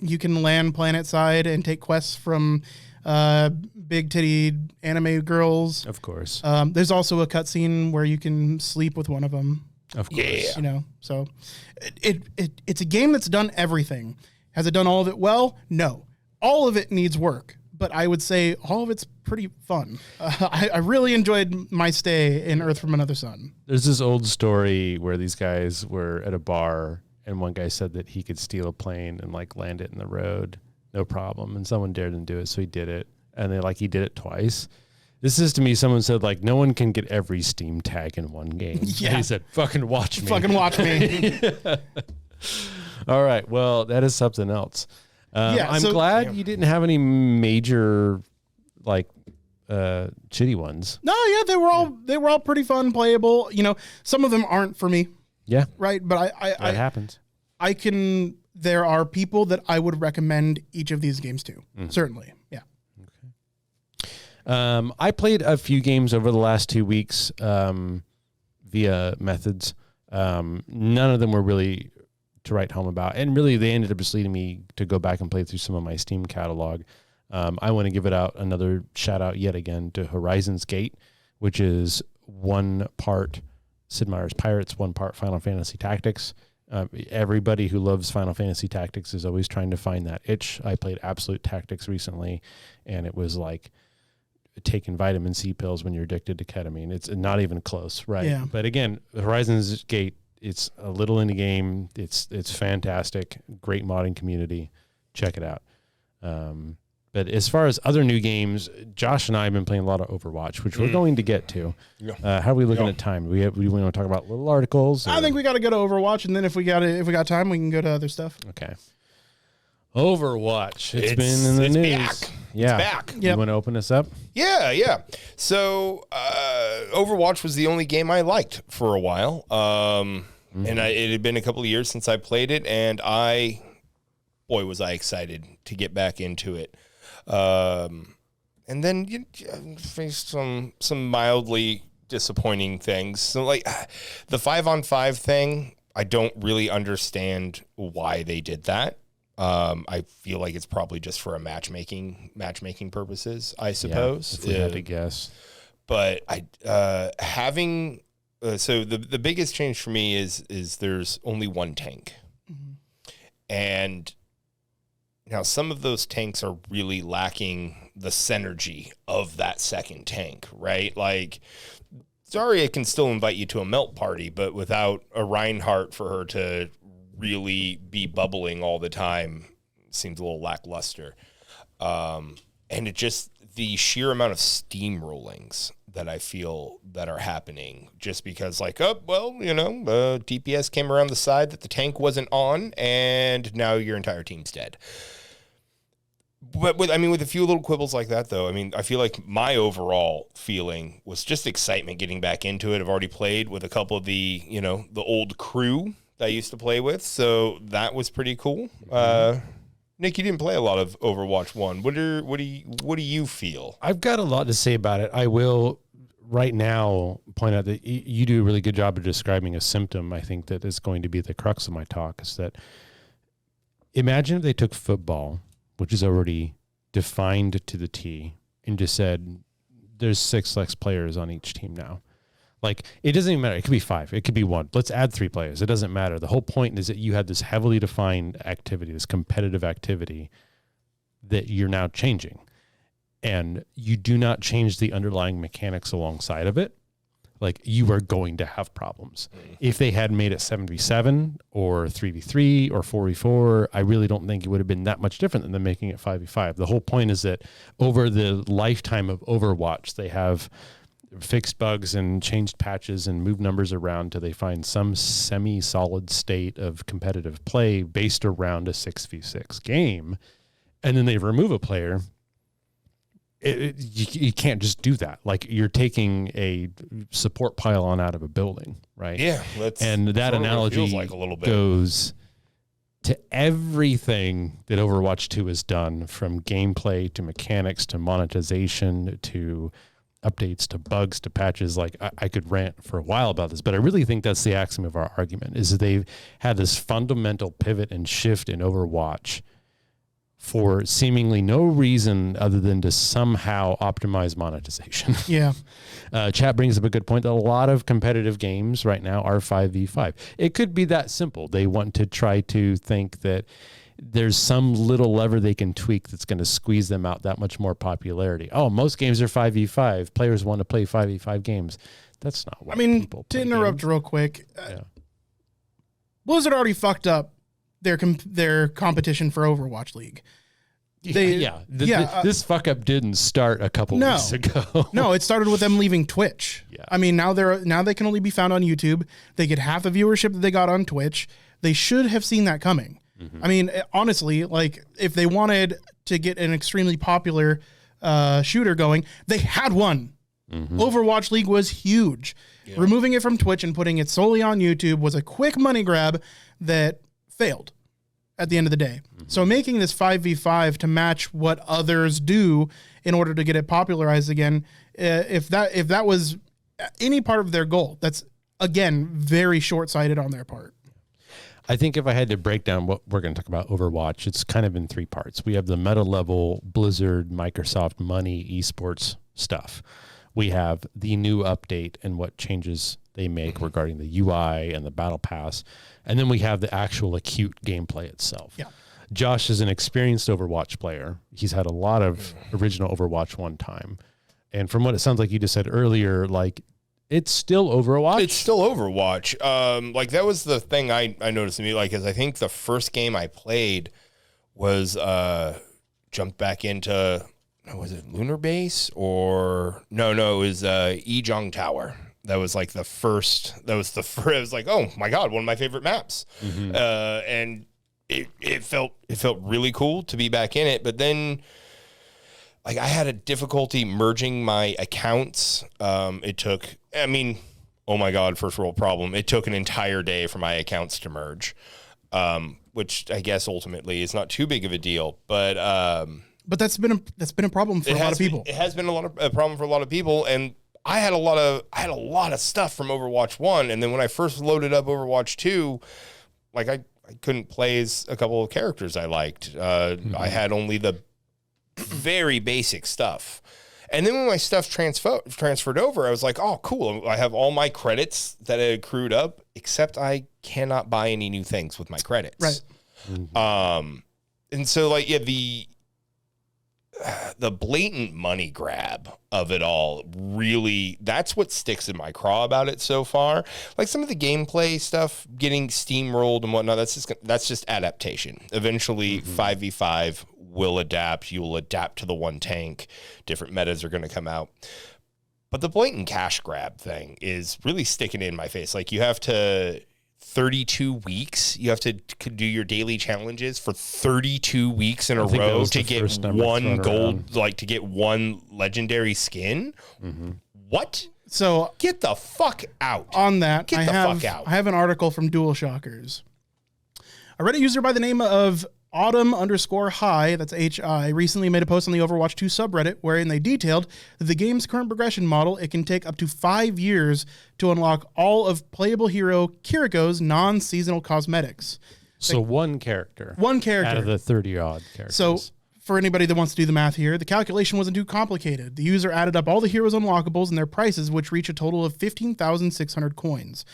You can land planet side and take quests from big titty anime girls. Of course. There's also a cutscene where you can sleep with one of them. Of course. You know, so it's a game that's done everything. Has it done all of it well? No. All of it needs work. But I would say all of it's pretty fun. I really enjoyed my stay in Earth from Another Sun. There's this old story where these guys were at a bar and one guy said that he could steal a plane and like land it in the road, no problem. And someone dared him to do it, so he did it. And he did it twice. This is, to me, someone said, like, no one can get every Steam tag in one game. Yeah. And he said, fucking watch me. Fucking watch me. All right. Well, that is something else. I'm glad you didn't have any major, like, shitty ones. No, yeah, they were all pretty fun, playable. You know, some of them aren't for me. Yeah. Right. But that happens. There are people that I would recommend each of these games to. Mm-hmm. Certainly. Yeah. Okay. I played a few games over the last 2 weeks via methods. None of them were really to write home about. And really, they ended up just leading me to go back and play through some of my Steam catalog. I want to give it out another shout out yet again to Horizon's Gate, which is 1 part Sid Meier's Pirates, 1 part Final Fantasy Tactics. Everybody who loves Final Fantasy Tactics is always trying to find that itch. I played Absolute Tactics recently, and it was like taking vitamin C pills when you're addicted to ketamine. It's not even close, right? Yeah. But again, Horizon's Gate, it's a little indie game. It's fantastic. Great modding community. Check it out. But as far as other new games, Josh and I have been playing a lot of Overwatch, which we're going to get to. Yeah. How are we looking at time? We want to talk about little articles? I think we got to go to Overwatch, and then if we got time, we can go to other stuff. Okay. Overwatch. It's been in the news. Back. Yeah. It's back. You want to open us up? Yeah. So Overwatch was the only game I liked for a while. And it had been a couple of years since I played it, and boy, was I excited to get back into it. And then you faced some mildly disappointing things. So like the 5-on-5 thing, I don't really understand why they did that. I feel like it's probably just for matchmaking purposes, I suppose. Yeah, if we had to guess. But having so the biggest change for me is there's only 1 tank. Mm-hmm. And now some of those tanks are really lacking the synergy of that second tank, right? Like Zarya can still invite you to a melt party, but without a Reinhardt for her to really be bubbling all the time seems a little lackluster. And it just, the sheer amount of steamrollings that I feel that are happening just because DPS came around the side that the tank wasn't on and now your entire team's dead. But with a few little quibbles like that, though, I feel like my overall feeling was just excitement getting back into it. I've already played with a couple of the old crew that I used to play with, so that was pretty cool. Nick, you didn't play a lot of Overwatch 1. What do you feel? I've got a lot to say about it. I will right now point out that you do a really good job of describing a symptom. I think that is going to be the crux of my talk, is that imagine if they took football, which is already defined to the T, and just said, there's 6 less players on each team now. Like, it doesn't even matter. It could be 5. It could be 1. Let's add 3 players. It doesn't matter. The whole point is that you had this heavily defined activity, this competitive activity that you're now changing. And you do not change the underlying mechanics alongside of it. like you are going to have problems. If they had made it 7v7 or 3v3 or 4v4, I really don't think it would have been that much different than them making it 5v5. The whole point is that over the lifetime of Overwatch, they have fixed bugs and changed patches and moved numbers around till they find some semi-solid state of competitive play based around a 6v6 game. And then they remove a player. You can't just do that. Like you're taking a support pylon out of a building, right? Yeah. And that analogy like a little bit. goes to everything that Overwatch 2 has done, from gameplay to mechanics to monetization to updates to bugs to patches. Like I could rant for a while about this, but I really think that's the axiom of our argument, is that they've had this fundamental pivot and shift in Overwatch for seemingly no reason other than to somehow optimize monetization. Yeah. Chat brings up a good point that a lot of competitive games right now are 5v5. It could be that simple. They want to try to think that there's some little lever they can tweak that's going to squeeze them out that much more popularity. Oh, most games are 5v5. Players want to play 5v5 games. That's not what people play. To interrupt games. real quick, Blizzard already fucked up their competition for Overwatch League. This fuck up didn't start a couple weeks ago. No, it started with them leaving Twitch. Yeah. I mean, now they can only be found on YouTube. They get half the viewership that they got on Twitch. They should have seen that coming. I mean, honestly, like if they wanted to get an extremely popular shooter going, they had one. Overwatch League was huge. Yeah. Removing it from Twitch and putting it solely on YouTube was a quick money grab that failed at the end of the day. So making this 5v5 to match what others do in order to get it popularized again, if that was any part of their goal, that's, again, very short-sighted on their part. I think if I had to break down what we're going to talk about Overwatch, it's kind of in three parts. We have the meta level Blizzard, Microsoft money, esports stuff. We have the new update and what changes they make regarding the UI and the battle pass. And then we have the actual acute gameplay itself. Yeah. Josh is an experienced Overwatch player. He's had a lot of original Overwatch one time. And from what it sounds like you just said earlier, like, it's still Overwatch. It's still Overwatch. Like that was the thing I noticed to me. Like, is I think the first game I played was jumped back into, was it Lunar Base or no? It was Ejong Tower. That was like the first. It was like, oh my god, one of my favorite maps. And it felt really cool to be back in it. But then, like, I had a difficulty merging my accounts. It took, I mean, oh my God, first world problem. It took an entire day for my accounts to merge, which I guess ultimately is not too big of a deal. But that's been a problem for a lot of people. It has been a problem for a lot of people. And I had a lot of stuff from Overwatch 1. And then when I first loaded up Overwatch 2, like I couldn't play as a couple of characters I liked. I had only the very basic stuff. And then when my stuff transferred over, I was like, oh, cool. I have all my credits that I accrued up, except I cannot buy any new things with my credits. Right. And so, like, yeah, the blatant money grab of it all, really, that's what sticks in my craw about it so far. Like some of the gameplay stuff getting steamrolled and whatnot, that's just adaptation. Eventually 5v5 will adapt. You will adapt to the one tank. Different metas are going to come out. But the blatant cash grab thing is really sticking in my face. Like, you have to 32 weeks. You have to do your daily challenges for 32 weeks in a row to get one gold, like to get one legendary skin. What? So get the fuck out. On that, get the fuck out. I have an article from DualShockers. A Reddit user by the name of Autumn_High, that's HI, recently made a post on the Overwatch 2 subreddit wherein they detailed that the game's current progression model, it can take up to 5 years to unlock all of playable hero Kiriko's non-seasonal cosmetics. So one character out of the 30-odd characters. So for anybody that wants to do the math here, the calculation wasn't too complicated. The user added up all the heroes' unlockables and their prices, which reach a total of 15,600 coins,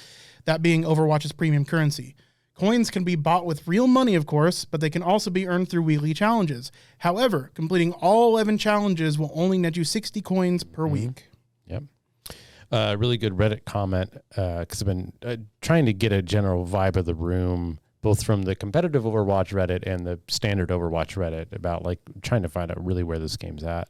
that being Overwatch's premium currency. Coins can be bought with real money, of course, but they can also be earned through weekly challenges. However, completing all 11 challenges will only net you 60 coins per week. Yep. Really good Reddit comment, because I've been trying to get a general vibe of the room, both from the competitive Overwatch Reddit and the standard Overwatch Reddit, about like trying to find out really where this game's at.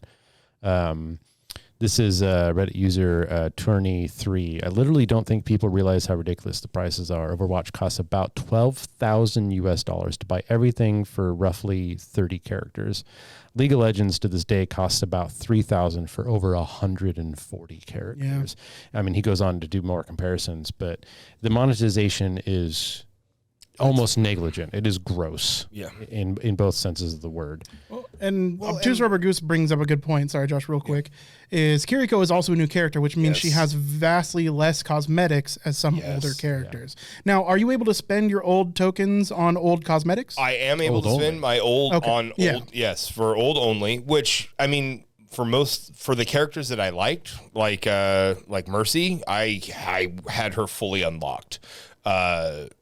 This is Reddit user Tourney3. I literally don't think people realize how ridiculous the prices are. Overwatch costs about $12,000 to buy everything for roughly 30 characters. League of Legends to this day costs about $3,000 for over 140 characters. Yeah. I mean, he goes on to do more comparisons, but the monetization is almost negligent. It is gross. Yeah. In both senses of the word. Obtuse Rubber Goose brings up a good point. Sorry, Josh, real quick. Is Kiriko is also a new character, which means she has vastly less cosmetics as some older characters. Yeah. Now, are you able to spend your old tokens on old cosmetics? I am able to spend my old on old. Yes, for old only, which, I mean, for the characters that I liked, like Mercy, I had her fully unlocked.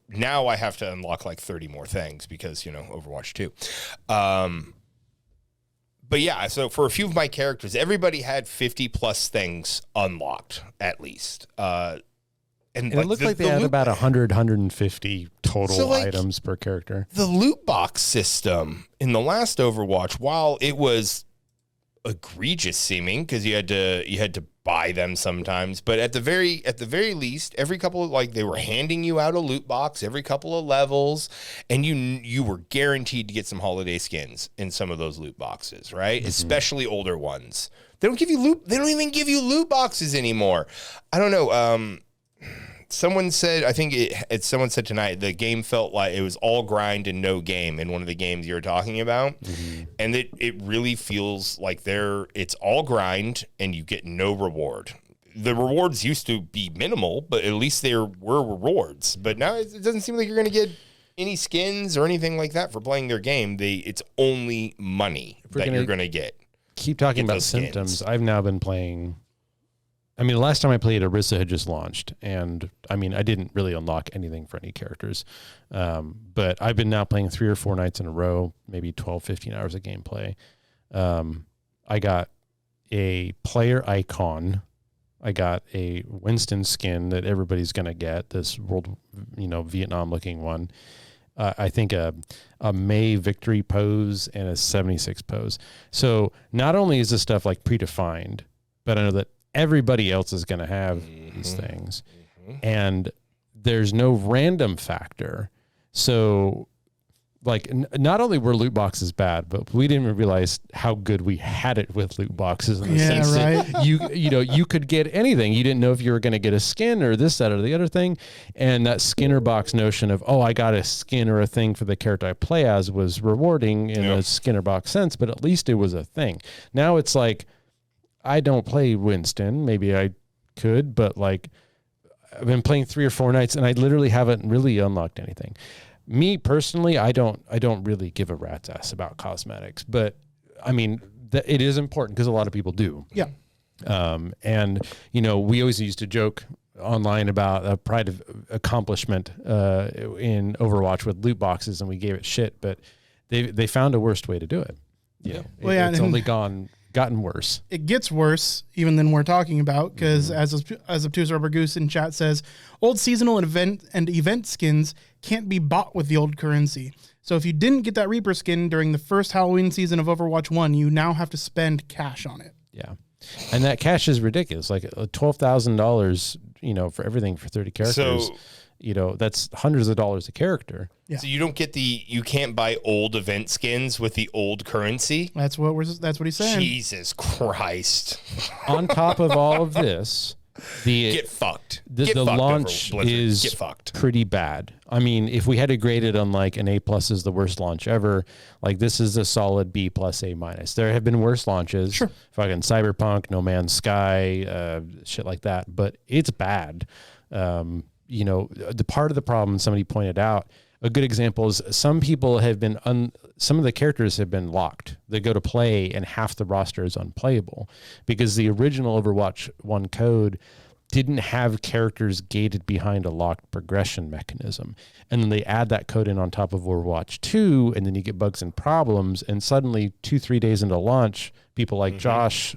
Now I have to unlock like 30 more things because, Overwatch 2. But yeah, so for a few of my characters, everybody had 50 plus things unlocked at least. And it looked like they had about 100, 150 total items per character. The loot box system in the last Overwatch, while it was egregious seeming because you had to buy them sometimes, but at the very least, every couple of they were handing you out a loot box every couple of levels, and you were guaranteed to get some holiday skins in some of those loot boxes, right? Mm-hmm. Especially older ones. They don't even give you loot boxes anymore. I don't know. Someone said, I think someone said tonight, the game felt like it was all grind and no game in one of the games you were talking about. Mm-hmm. And it really feels like it's all grind and you get no reward. The rewards used to be minimal, but at least there were rewards. But now it doesn't seem like you're going to get any skins or anything like that for playing their game. It's only money that you're going to get. Keep talking about symptoms. I've now been playing... I mean, the last time I played, Orisa had just launched, and I mean, I didn't really unlock anything for any characters, but I've been now playing 3 or 4 nights in a row, maybe 12, 15 hours of gameplay. I got a player icon. I got a Winston skin that everybody's going to get, this world, Vietnam-looking one. I think a May victory pose and a 76 pose. So not only is this stuff like predefined, but I know that everybody else is going to have these things, and there's no random factor. So not only were loot boxes bad, but we didn't realize how good we had it with loot boxes in the sense that you could get anything. You didn't know if you were going to get a skin or this, that, or the other thing. And that Skinner box notion of, I got a skin or a thing for the character I play as was rewarding in a Skinner box sense, but at least it was a thing. Now it's like, I don't play Winston. Maybe I could, but I've been playing 3 or 4 nights and I literally haven't really unlocked anything. Me personally, I don't really give a rat's ass about cosmetics, but I mean, it is important because a lot of people do. Yeah. And we always used to joke online about a pride of accomplishment in Overwatch with loot boxes, and we gave it shit, but they found a worse way to do it. Yeah. It's only gotten worse. It gets worse even than we're talking about because as Obtuse Rubber Goose in chat says, old seasonal and event skins can't be bought with the old currency. So if you didn't get that Reaper skin during the first Halloween season of Overwatch 1, you now have to spend cash on it. Yeah. And that cash is ridiculous. Like $12,000, for everything for 30 characters. So, that's hundreds of dollars a character. Yeah. So you can't buy old event skins with the old currency. That's what he's saying. Jesus Christ. On top of all of this, get fucked. The launch is pretty bad. I mean, if we had to grade it on an A+ is the worst launch ever, this is a solid B+ A-. There have been worse launches. Sure. Fucking Cyberpunk, No Man's Sky, shit like that, but it's bad. The part of the problem somebody pointed out, a good example is some people have been, some of the characters have been locked. They go to play and half the roster is unplayable because the original Overwatch 1 code didn't have characters gated behind a locked progression mechanism. And then they add that code in on top of Overwatch 2, and then you get bugs and problems. And suddenly 2-3 days into launch, people like Josh,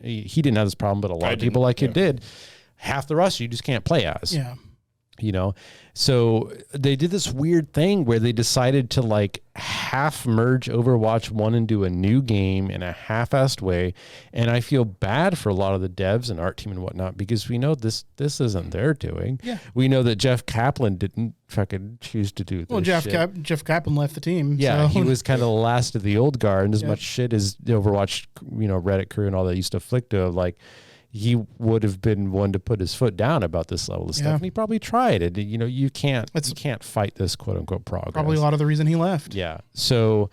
he didn't have this problem, but a lot of people it did. half the roster you just can't play as. Yeah. You know, so they did this weird thing where they decided to like half merge Overwatch 1 into a new game in a half-assed way. And I feel bad for a lot of the devs and art team and whatnot, because we know this isn't their doing. Yeah. We know that Jeff Kaplan didn't fucking choose to do this. Well, Jeff Kaplan left the team. Yeah, so. he was kind of the last of the old guard, and as much shit as the Overwatch, Reddit crew and all that used to flick to, like, he would have been one to put his foot down about this level of stuff, and he probably tried it. You can't fight this quote unquote progress. Probably a lot of the reason he left. Yeah. So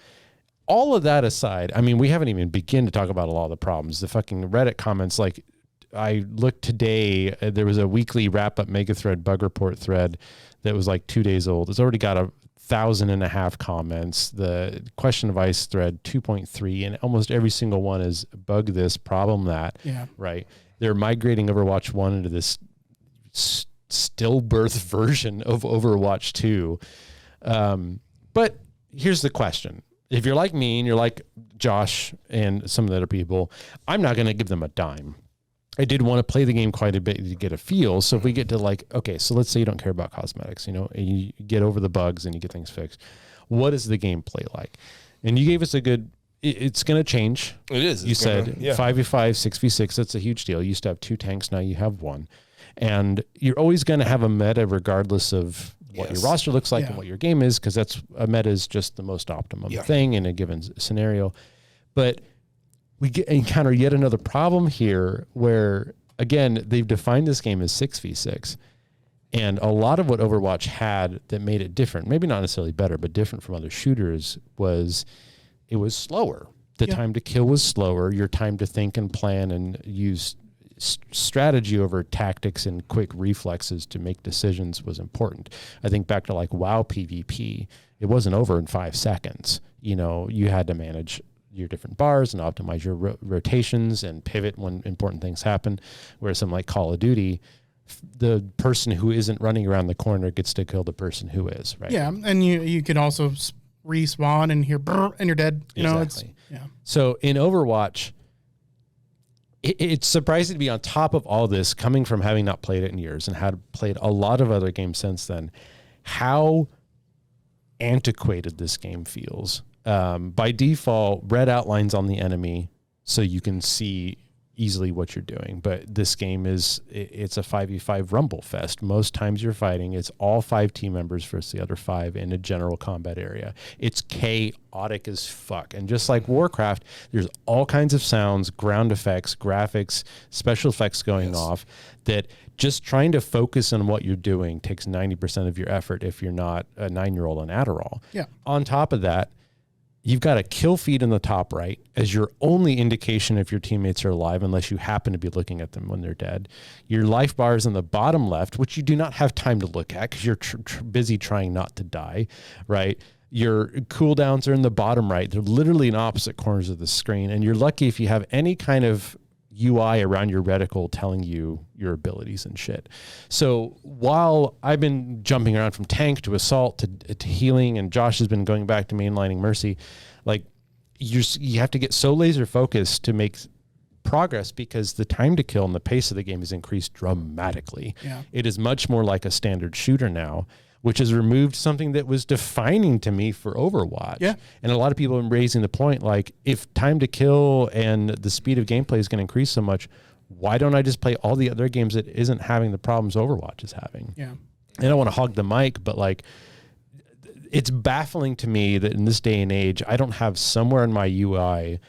all of that aside, I mean, we haven't even begun to talk about a lot of the problems. The fucking Reddit comments, like I looked today, there was a weekly wrap up mega thread bug report thread that was like 2 days old. It's already got 1,500 comments. The question of ice thread 2.3, and almost every single one is bug this, problem that. Yeah. Right. They're migrating Overwatch 1 into this stillbirth version of Overwatch 2. But here's the question. If you're like me and you're like Josh and some of the other people, I'm not going to give them a dime. I did want to play the game quite a bit to get a feel. So if we get to like, okay, so let's say you don't care about cosmetics, and you get over the bugs and you get things fixed. What is the gameplay like? And you gave us a good... It's going to change. It is. You said 5v5, 6v6. That's a huge deal. You used to have 2 tanks. Now you have 1. And you're always going to have a meta regardless of what your roster looks like and what your game is, because that's a meta is just the most optimum thing in a given scenario. But we encounter yet another problem here where, again, they've defined this game as 6v6. And a lot of what Overwatch had that made it different, maybe not necessarily better, but different from other shooters, was... it was slower. The time to kill was slower. Your time to think and plan and use strategy over tactics and quick reflexes to make decisions was important. I think back to like WoW PvP, it wasn't over in 5 seconds. You had to manage your different bars and optimize your rotations and pivot when important things happen. Whereas something like Call of Duty, the person who isn't running around the corner gets to kill the person who is, right? Yeah, and you could also respawn and hear brr, and you're dead. Exactly. So in Overwatch, it's surprising to be on top of all this, coming from having not played it in years and had played a lot of other games since then, how antiquated this game feels. By default, red outlines on the enemy so you can see easily what you're doing. But this game it's a 5v5 rumble fest. Most times you're fighting, it's all 5 team members versus the other 5 in a general combat area. It's chaotic as fuck. And just like Warcraft, there's all kinds of sounds, ground effects, graphics, special effects going off, that just trying to focus on what you're doing takes 90% of your effort if you're not a 9-year-old on Adderall. Yeah. On top of that, you've got a kill feed in the top right as your only indication if your teammates are alive, unless you happen to be looking at them when they're dead. Your life bar is in the bottom left, which you do not have time to look at because you're busy trying not to die, right? Your cooldowns are in the bottom right. They're literally in opposite corners of the screen. And you're lucky if you have any kind of UI around your reticle telling you your abilities and shit. So while I've been jumping around from tank to assault to healing, and Josh has been going back to mainlining Mercy, like you have to get so laser focused to make progress, because the time to kill and the pace of the game has increased dramatically. Yeah. It is much more like a standard shooter now, which has removed something that was defining to me for Overwatch. Yeah. And a lot of people are raising the point, like, if time to kill and the speed of gameplay is going to increase so much, why don't I just play all the other games that isn't having the problems Overwatch is having? Yeah. I don't want to hog the mic, but like, it's baffling to me that in this day and age, I don't have somewhere in my UI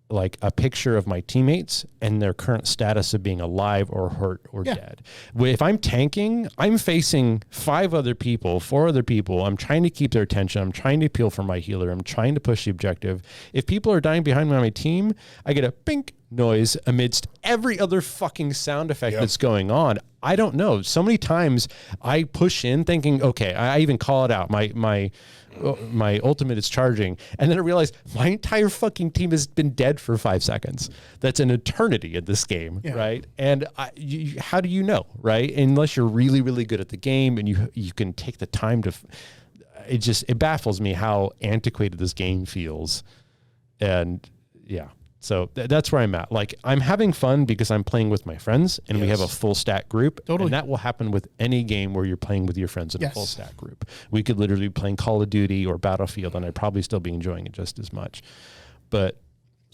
like a picture of my teammates and their current status of being alive or hurt or dead. If I'm tanking, I'm facing 4 other people. I'm trying to keep their attention. I'm trying to appeal for my healer. I'm trying to push the objective. If people are dying behind me on my team, I get a pink noise amidst every other fucking sound effect that's going on. I don't know. So many times I push in thinking, okay, I even call it out. My ultimate is charging. And then I realize my entire fucking team has been dead for 5 seconds. That's an eternity in this game, right? And how do you know, right? Unless you're really, really good at the game and you can take the time to... It baffles me how antiquated this game feels. And yeah. So that's where I'm at. Like, I'm having fun because I'm playing with my friends, and we have a full stack group. Totally. And that will happen with any game where you're playing with your friends in a full stack group. We could literally be playing Call of Duty or Battlefield, and I'd probably still be enjoying it just as much. But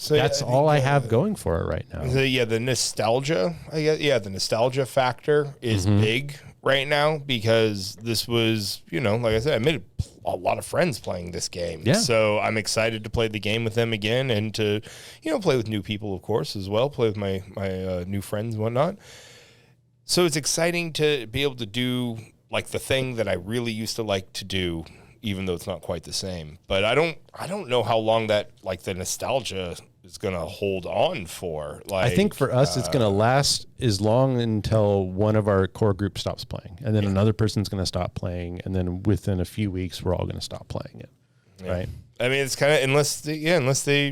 that's all I have going for it right now. The nostalgia, I guess. Yeah, the nostalgia factor is big right now because this was, like I said, I made a lot of friends playing this game. Yeah. So I'm excited to play the game with them again and to, play with new people, of course, as well. Play with my new friends and whatnot. So it's exciting to be able to do like the thing that I really used to like to do, even though it's not quite the same. But I don't know how long that, like, the nostalgia is going to hold on for. Like, I think for us, it's going to last as long until one of our core group stops playing, and then another person's going to stop playing, and then within a few weeks, we're all going to stop playing it, right? I mean, it's kind of unless they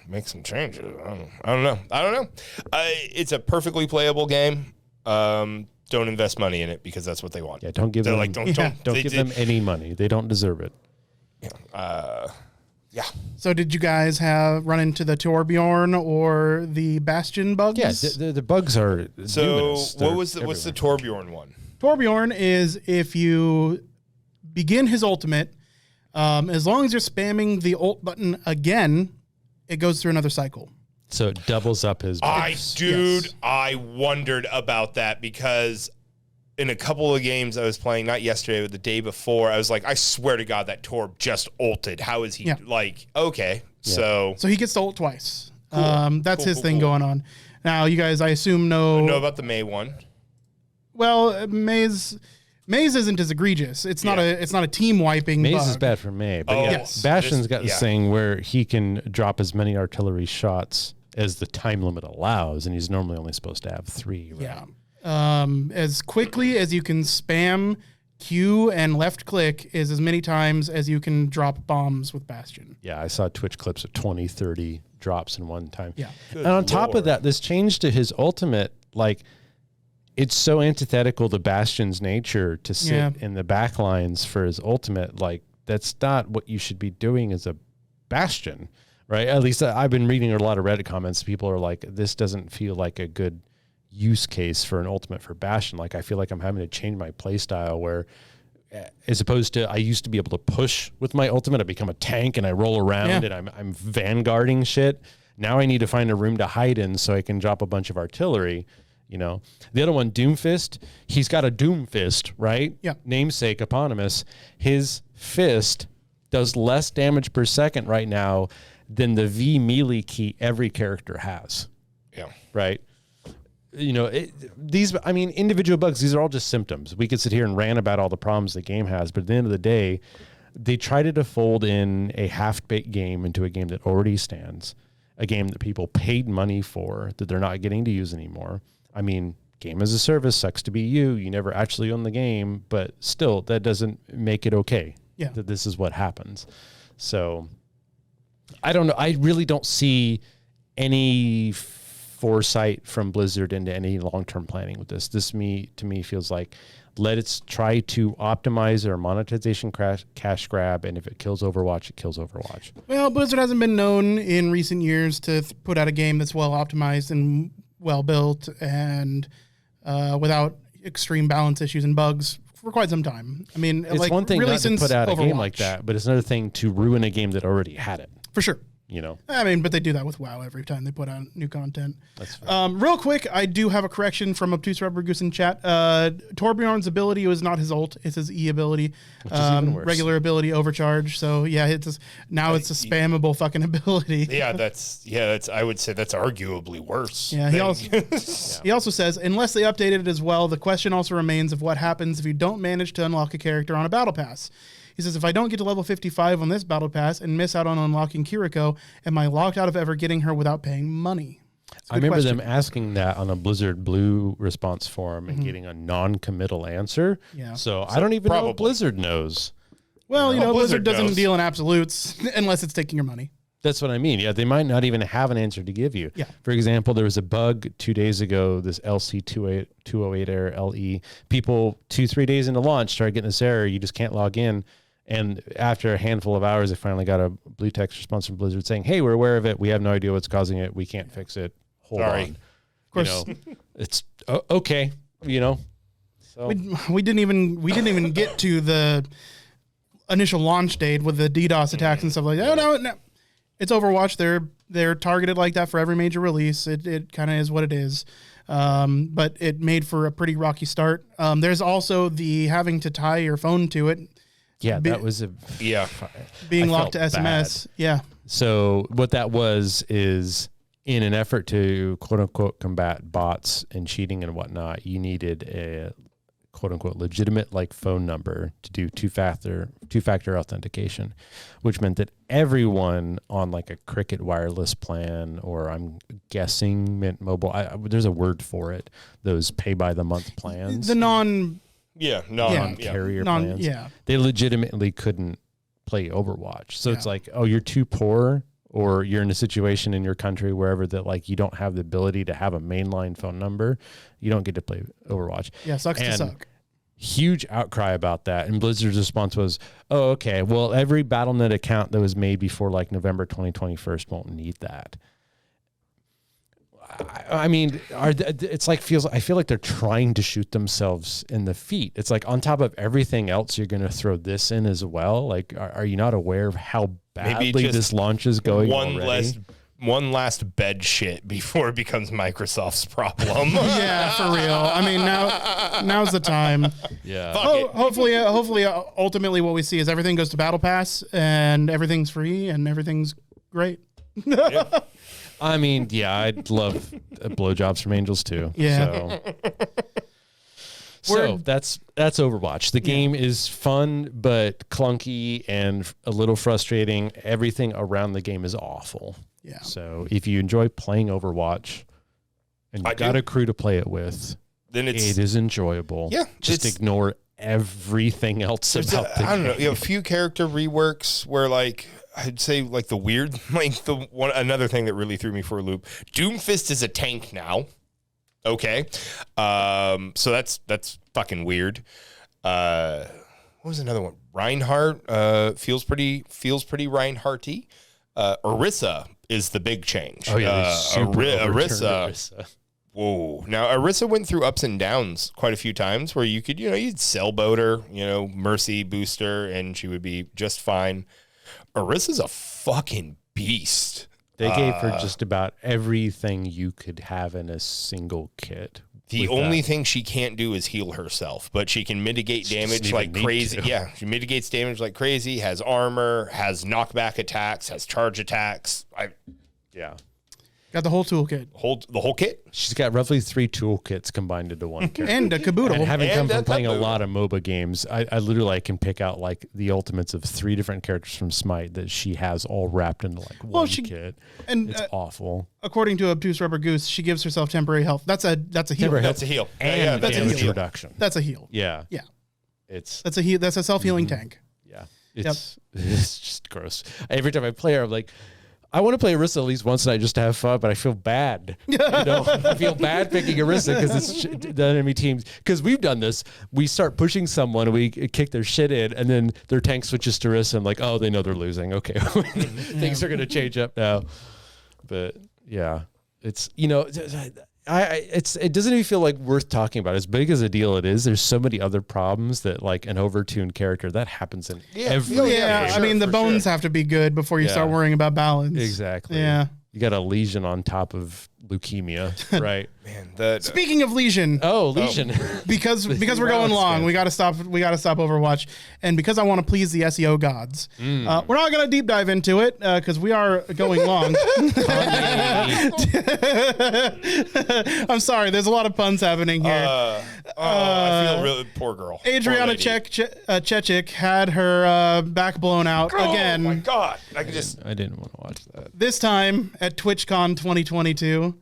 make some changes. I don't know. It's a perfectly playable game. Don't invest money in it because that's what they want. Yeah, don't give them give them any money. They don't deserve it. Yeah. So did you guys run into the Torbjorn or the Bastion bugs? Yeah, the bugs are numerous. What's the Torbjorn one? Torbjorn is if you begin his ultimate, as long as you're spamming the ult button again, it goes through another cycle. So it doubles up his bugs. I wondered about that because in a couple of games I was playing, not yesterday, but the day before, I was like, I swear to God, that Torb just ulted. How is he okay? Yeah. So he gets to ult twice. Cool. That's his thing going on. Now, you guys, I assume know about the May one. Well, Maze isn't as egregious. It's not a team wiping. Maze bug. is bad for May, but Bastion's got this thing where he can drop as many artillery shots as the time limit allows, and he's normally only supposed to have 3. Right? Yeah. As quickly as you can spam Q and left click is as many times as you can drop bombs with Bastion. Yeah, I saw Twitch clips of 20, 30 drops in one time. Yeah. And on top of that, this change to his ultimate, like, it's so antithetical to Bastion's nature to sit in the back lines for his ultimate. Like, that's not what you should be doing as a Bastion, right? At least I've been reading a lot of Reddit comments. People are like, this doesn't feel like a good use case for an ultimate for Bastion. Like, I feel like I'm having to change my play style where, as opposed to, I used to be able to push with my ultimate, I become a tank and I roll around and I'm vanguarding shit. Now I need to find a room to hide in so I can drop a bunch of artillery. The other one, Doomfist, he's got a Doomfist, right? Yeah. Namesake, eponymous. His fist does less damage per second right now than the V melee key every character has. Yeah. Right? Individual bugs, these are all just symptoms. We could sit here and rant about all the problems the game has, but at the end of the day, they try to fold in a half-baked game into a game that already stands, a game that people paid money for, that they're not getting to use anymore. I mean, game as a service, sucks to be you. You never actually own the game, but still, that doesn't make it okay that this is what happens. So, I don't know. I really don't see any foresight from Blizzard into any long-term planning with this. To me feels like let it try to optimize their monetization cash grab, and if it kills Overwatch, it kills Overwatch. Well, Blizzard hasn't been known in recent years to put out a game that's well optimized and well built and without extreme balance issues and bugs for quite some time. I mean, it's one thing really not to put out Overwatch. A game like that, but it's another thing to ruin a game that already had it. For sure. I mean, but they do that with WoW every time they put out new content. That's fair. Real quick, I do have a correction from Obtuse Rubber Goose in chat. Torbjorn's ability was not his ult; it's his E ability, which is even worse. Regular ability overcharge. So yeah, it's a spammable fucking ability. That's I would say that's arguably worse. Yeah, he also says unless they updated it as well, the question also remains of what happens if you don't manage to unlock a character on a battle pass. He says, if I don't get to level 55 on this battle pass and miss out on unlocking Kiriko, am I locked out of ever getting her without paying money? I remember them asking that on a Blizzard Blue response forum and getting a non-committal answer. Yeah. So I don't even know if Blizzard knows. Well, Blizzard doesn't deal in absolutes unless it's taking your money. That's what I mean. Yeah, they might not even have an answer to give you. Yeah. For example, there was a bug 2 days ago, this LC208 error, LE. People 2-3 days into launch started getting this error. You just can't log in. And after a handful of hours, I finally got a blue text response from Blizzard saying, "Hey, we're aware of it. We have no idea what's causing it. We can't fix it. Hold on." Of course, it's okay. So we didn't even get to the initial launch date with the DDoS attacks and stuff like that. No. It's Overwatch. They're targeted like that for every major release. It kind of is what it is. But it made for a pretty rocky start. There's also the having to tie your phone to it. Yeah, that was being locked to SMS. Bad. Yeah. So what that is in an effort to quote unquote combat bots and cheating and whatnot, you needed a quote unquote legitimate phone number to do two-factor authentication, which meant that everyone on a Cricket wireless plan, or I'm guessing Mint Mobile, there's a word for it, those pay by the month plans. The non-carrier plans. Yeah. They legitimately couldn't play Overwatch. So it's you're too poor, or you're in a situation in your country wherever that you don't have the ability to have a mainline phone number, you don't get to play Overwatch. Yeah, sucks to suck. Huge outcry about that. And Blizzard's response was, "Oh, okay. Well, every Battle.net account that was made before November 2021 won't need that." I mean, I feel like they're trying to shoot themselves in the feet. It's on top of everything else, you're going to throw this in as well. Are you not aware of how badly this launch is going already? One last bed shit before it becomes Microsoft's problem. Yeah, for real. I mean, now's the time. Yeah. Hopefully, ultimately, what we see is everything goes to Battle Pass and everything's free and everything's great. Yeah. I mean, yeah, I'd love blowjobs from angels too. Yeah. So that's Overwatch. The game is fun, but clunky and a little frustrating. Everything around the game is awful. Yeah. So if you enjoy playing Overwatch and you've got a crew to play it with, then it is enjoyable. Yeah. Just ignore everything else about the game. I don't know. You have a few character reworks where I'd say the weird, another thing that really threw me for a loop. Doomfist is a tank now. Okay. So that's fucking weird. What was another one? Reinhardt, feels pretty Reinhardt-y. Orisa is the big change. Oh yeah. Orisa. Whoa. Now, Orisa went through ups and downs quite a few times where you could, you'd sailboat her, Mercy booster, and she would be just fine. Orisa's a fucking beast. They gave her just about everything you could have in a single kit. The only thing she can't do is heal herself, but she can mitigate damage like crazy. Yeah, she mitigates damage like crazy, has armor, has knockback attacks, has charge attacks. Got the whole toolkit. The whole kit? She's got roughly 3 toolkits combined into one kit. And a caboodle. And having come from playing a lot of MOBA games, I literally can pick out the ultimates of 3 different characters from Smite that she has all wrapped into one kit. And it's awful. According to Obtuse Rubber Goose, she gives herself temporary health. That's a heal. That's a heal. And that's damage a heal. reduction. That's a heal. Yeah. Yeah. That's a heal. That's a self-healing tank. Yeah. It's just gross. Every time I play her, I'm like, I want to play Orisa at least once tonight just to have fun, but I feel bad. I feel bad picking Orisa because it's the enemy teams. Because we've done this. We start pushing someone, we kick their shit in, and then their tank switches to Orisa. I'm like, oh, they know they're losing. Okay. Things are going to change up now. But yeah, it's, it doesn't even feel worth talking about. As big as a deal it is, there's so many other problems that an overtuned character that happens in every. I mean, the bones have to be good before you start worrying about balance. Exactly. Yeah. You got a lesion on top of leukemia, right? Man, speaking of lesion. Oh, lesion. Because we're going long, we got to stop Overwatch, and because I want to please the SEO gods, we're not going to deep dive into it because we are going long. I'm sorry, there's a lot of puns happening here. I feel really poor girl. Adriana Chechik had her back blown out again. Oh my god! I didn't want to watch that. This time at TwitchCon 2022,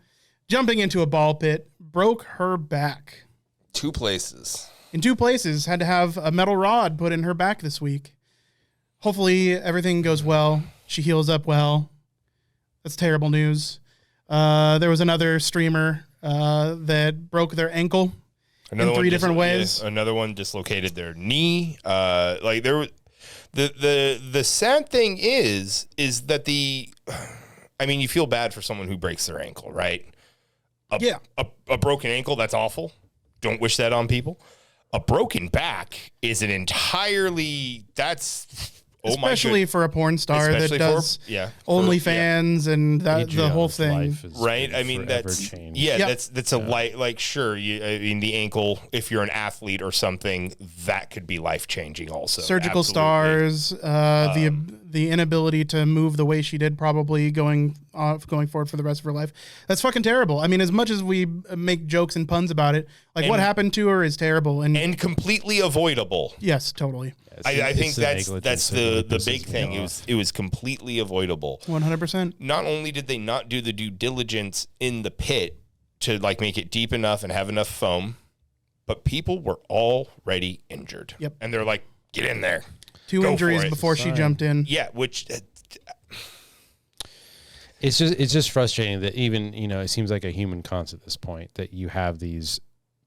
jumping into a ball pit, broke her back. 2 places. In 2 places, had to have a metal rod put in her back this week. Hopefully everything goes well. She heals up well. That's terrible news. There was another streamer that broke their ankle in 3 different ways. Another one dislocated their knee. The sad thing is that you feel bad for someone who breaks their ankle, right? A broken ankle, that's awful. Don't wish that on people. A broken back is an entirely, especially for a porn star that does OnlyFans and the whole thing, right? I mean, that's a light, like, sure. The ankle, if you're an athlete or something, that could be life changing. Also, surgical stars, the inability to move the way she did, probably going forward for the rest of her life. That's fucking terrible. I mean, as much as we make jokes and puns about it, like what happened to her is terrible and completely avoidable. Yes, totally. I think that's the big thing. It was completely avoidable. 100%. Not only did they not do the due diligence in the pit to like make it deep enough and have enough foam, but people were already injured. Yep. And they're like, get in there. 2 injuries before she jumped in. Yeah, which it's just frustrating that even, it seems like a human concept at this point that you have these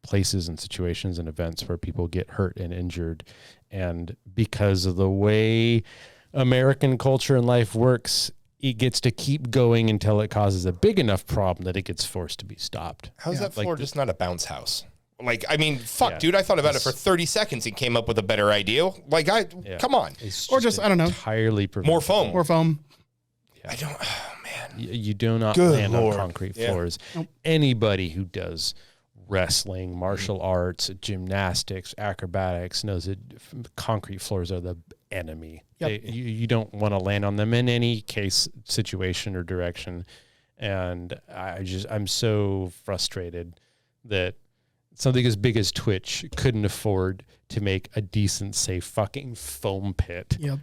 places and situations and events where people get hurt and injured, and because of the way American culture and life works, it gets to keep going until it causes a big enough problem that it gets forced to be stopped. How's that floor just not a bounce house? Like, I mean, fuck, dude, I thought about it for 30 seconds and came up with a better idea. Like, come on. Or just, I don't know. Entirely more foam. More foam. Yeah. I don't, oh, man. You do not land on concrete floors. Nope. Anybody who does wrestling, martial arts, gymnastics, acrobatics knows that concrete floors are the enemy. Yep. You don't want to land on them in any case, situation, or direction. And I'm so frustrated that something as big as Twitch couldn't afford to make a decent, safe fucking foam pit. Yep.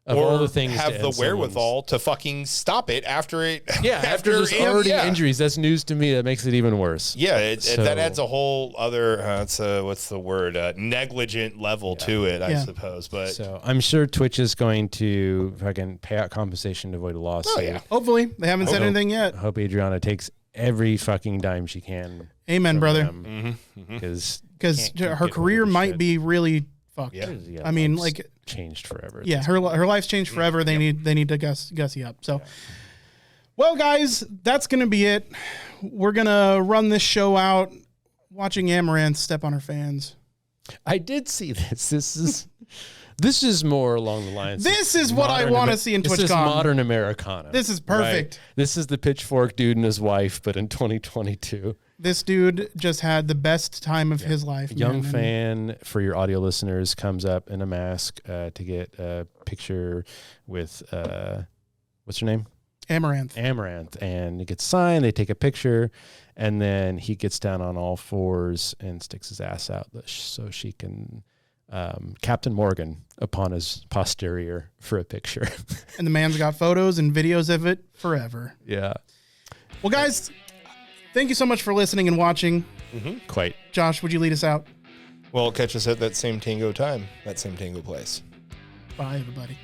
Of all the things have the wherewithal to fucking stop it after it. Yeah, after there's already injuries. That's news to me. That makes it even worse. Yeah, that adds a whole other, what's the word? Negligent level to it, I suppose. But so I'm sure Twitch is going to fucking pay out compensation to avoid a lawsuit. Oh, yeah. Hopefully. They haven't said anything yet. I hope Adriana takes every fucking dime she can. Amen, brother. Because her career might be really fucked. Yeah. I mean, like, changed forever. Yeah, her life's changed forever. They need to gussy up. So, well, guys, that's gonna be it. We're gonna run this show out watching Amaranth step on her fans. I did see this. This is more along the lines. This is what I want to see in TwitchCon. This is modern Americana. This is perfect. Right? This is the pitchfork dude and his wife, but in 2022. This dude just had the best time of his life. Young fan, for your audio listeners, comes up in a mask to get a picture with, what's her name? Amaranth. And it gets signed. They take a picture, and then he gets down on all fours and sticks his ass out so she can Captain Morgan upon his posterior for a picture. And the man's got photos and videos of it forever. Yeah. Well, guys, thank you so much for listening and watching. Quite. Josh, would you lead us out? Well, catch us at that same tango time, that same tango place. Bye, everybody.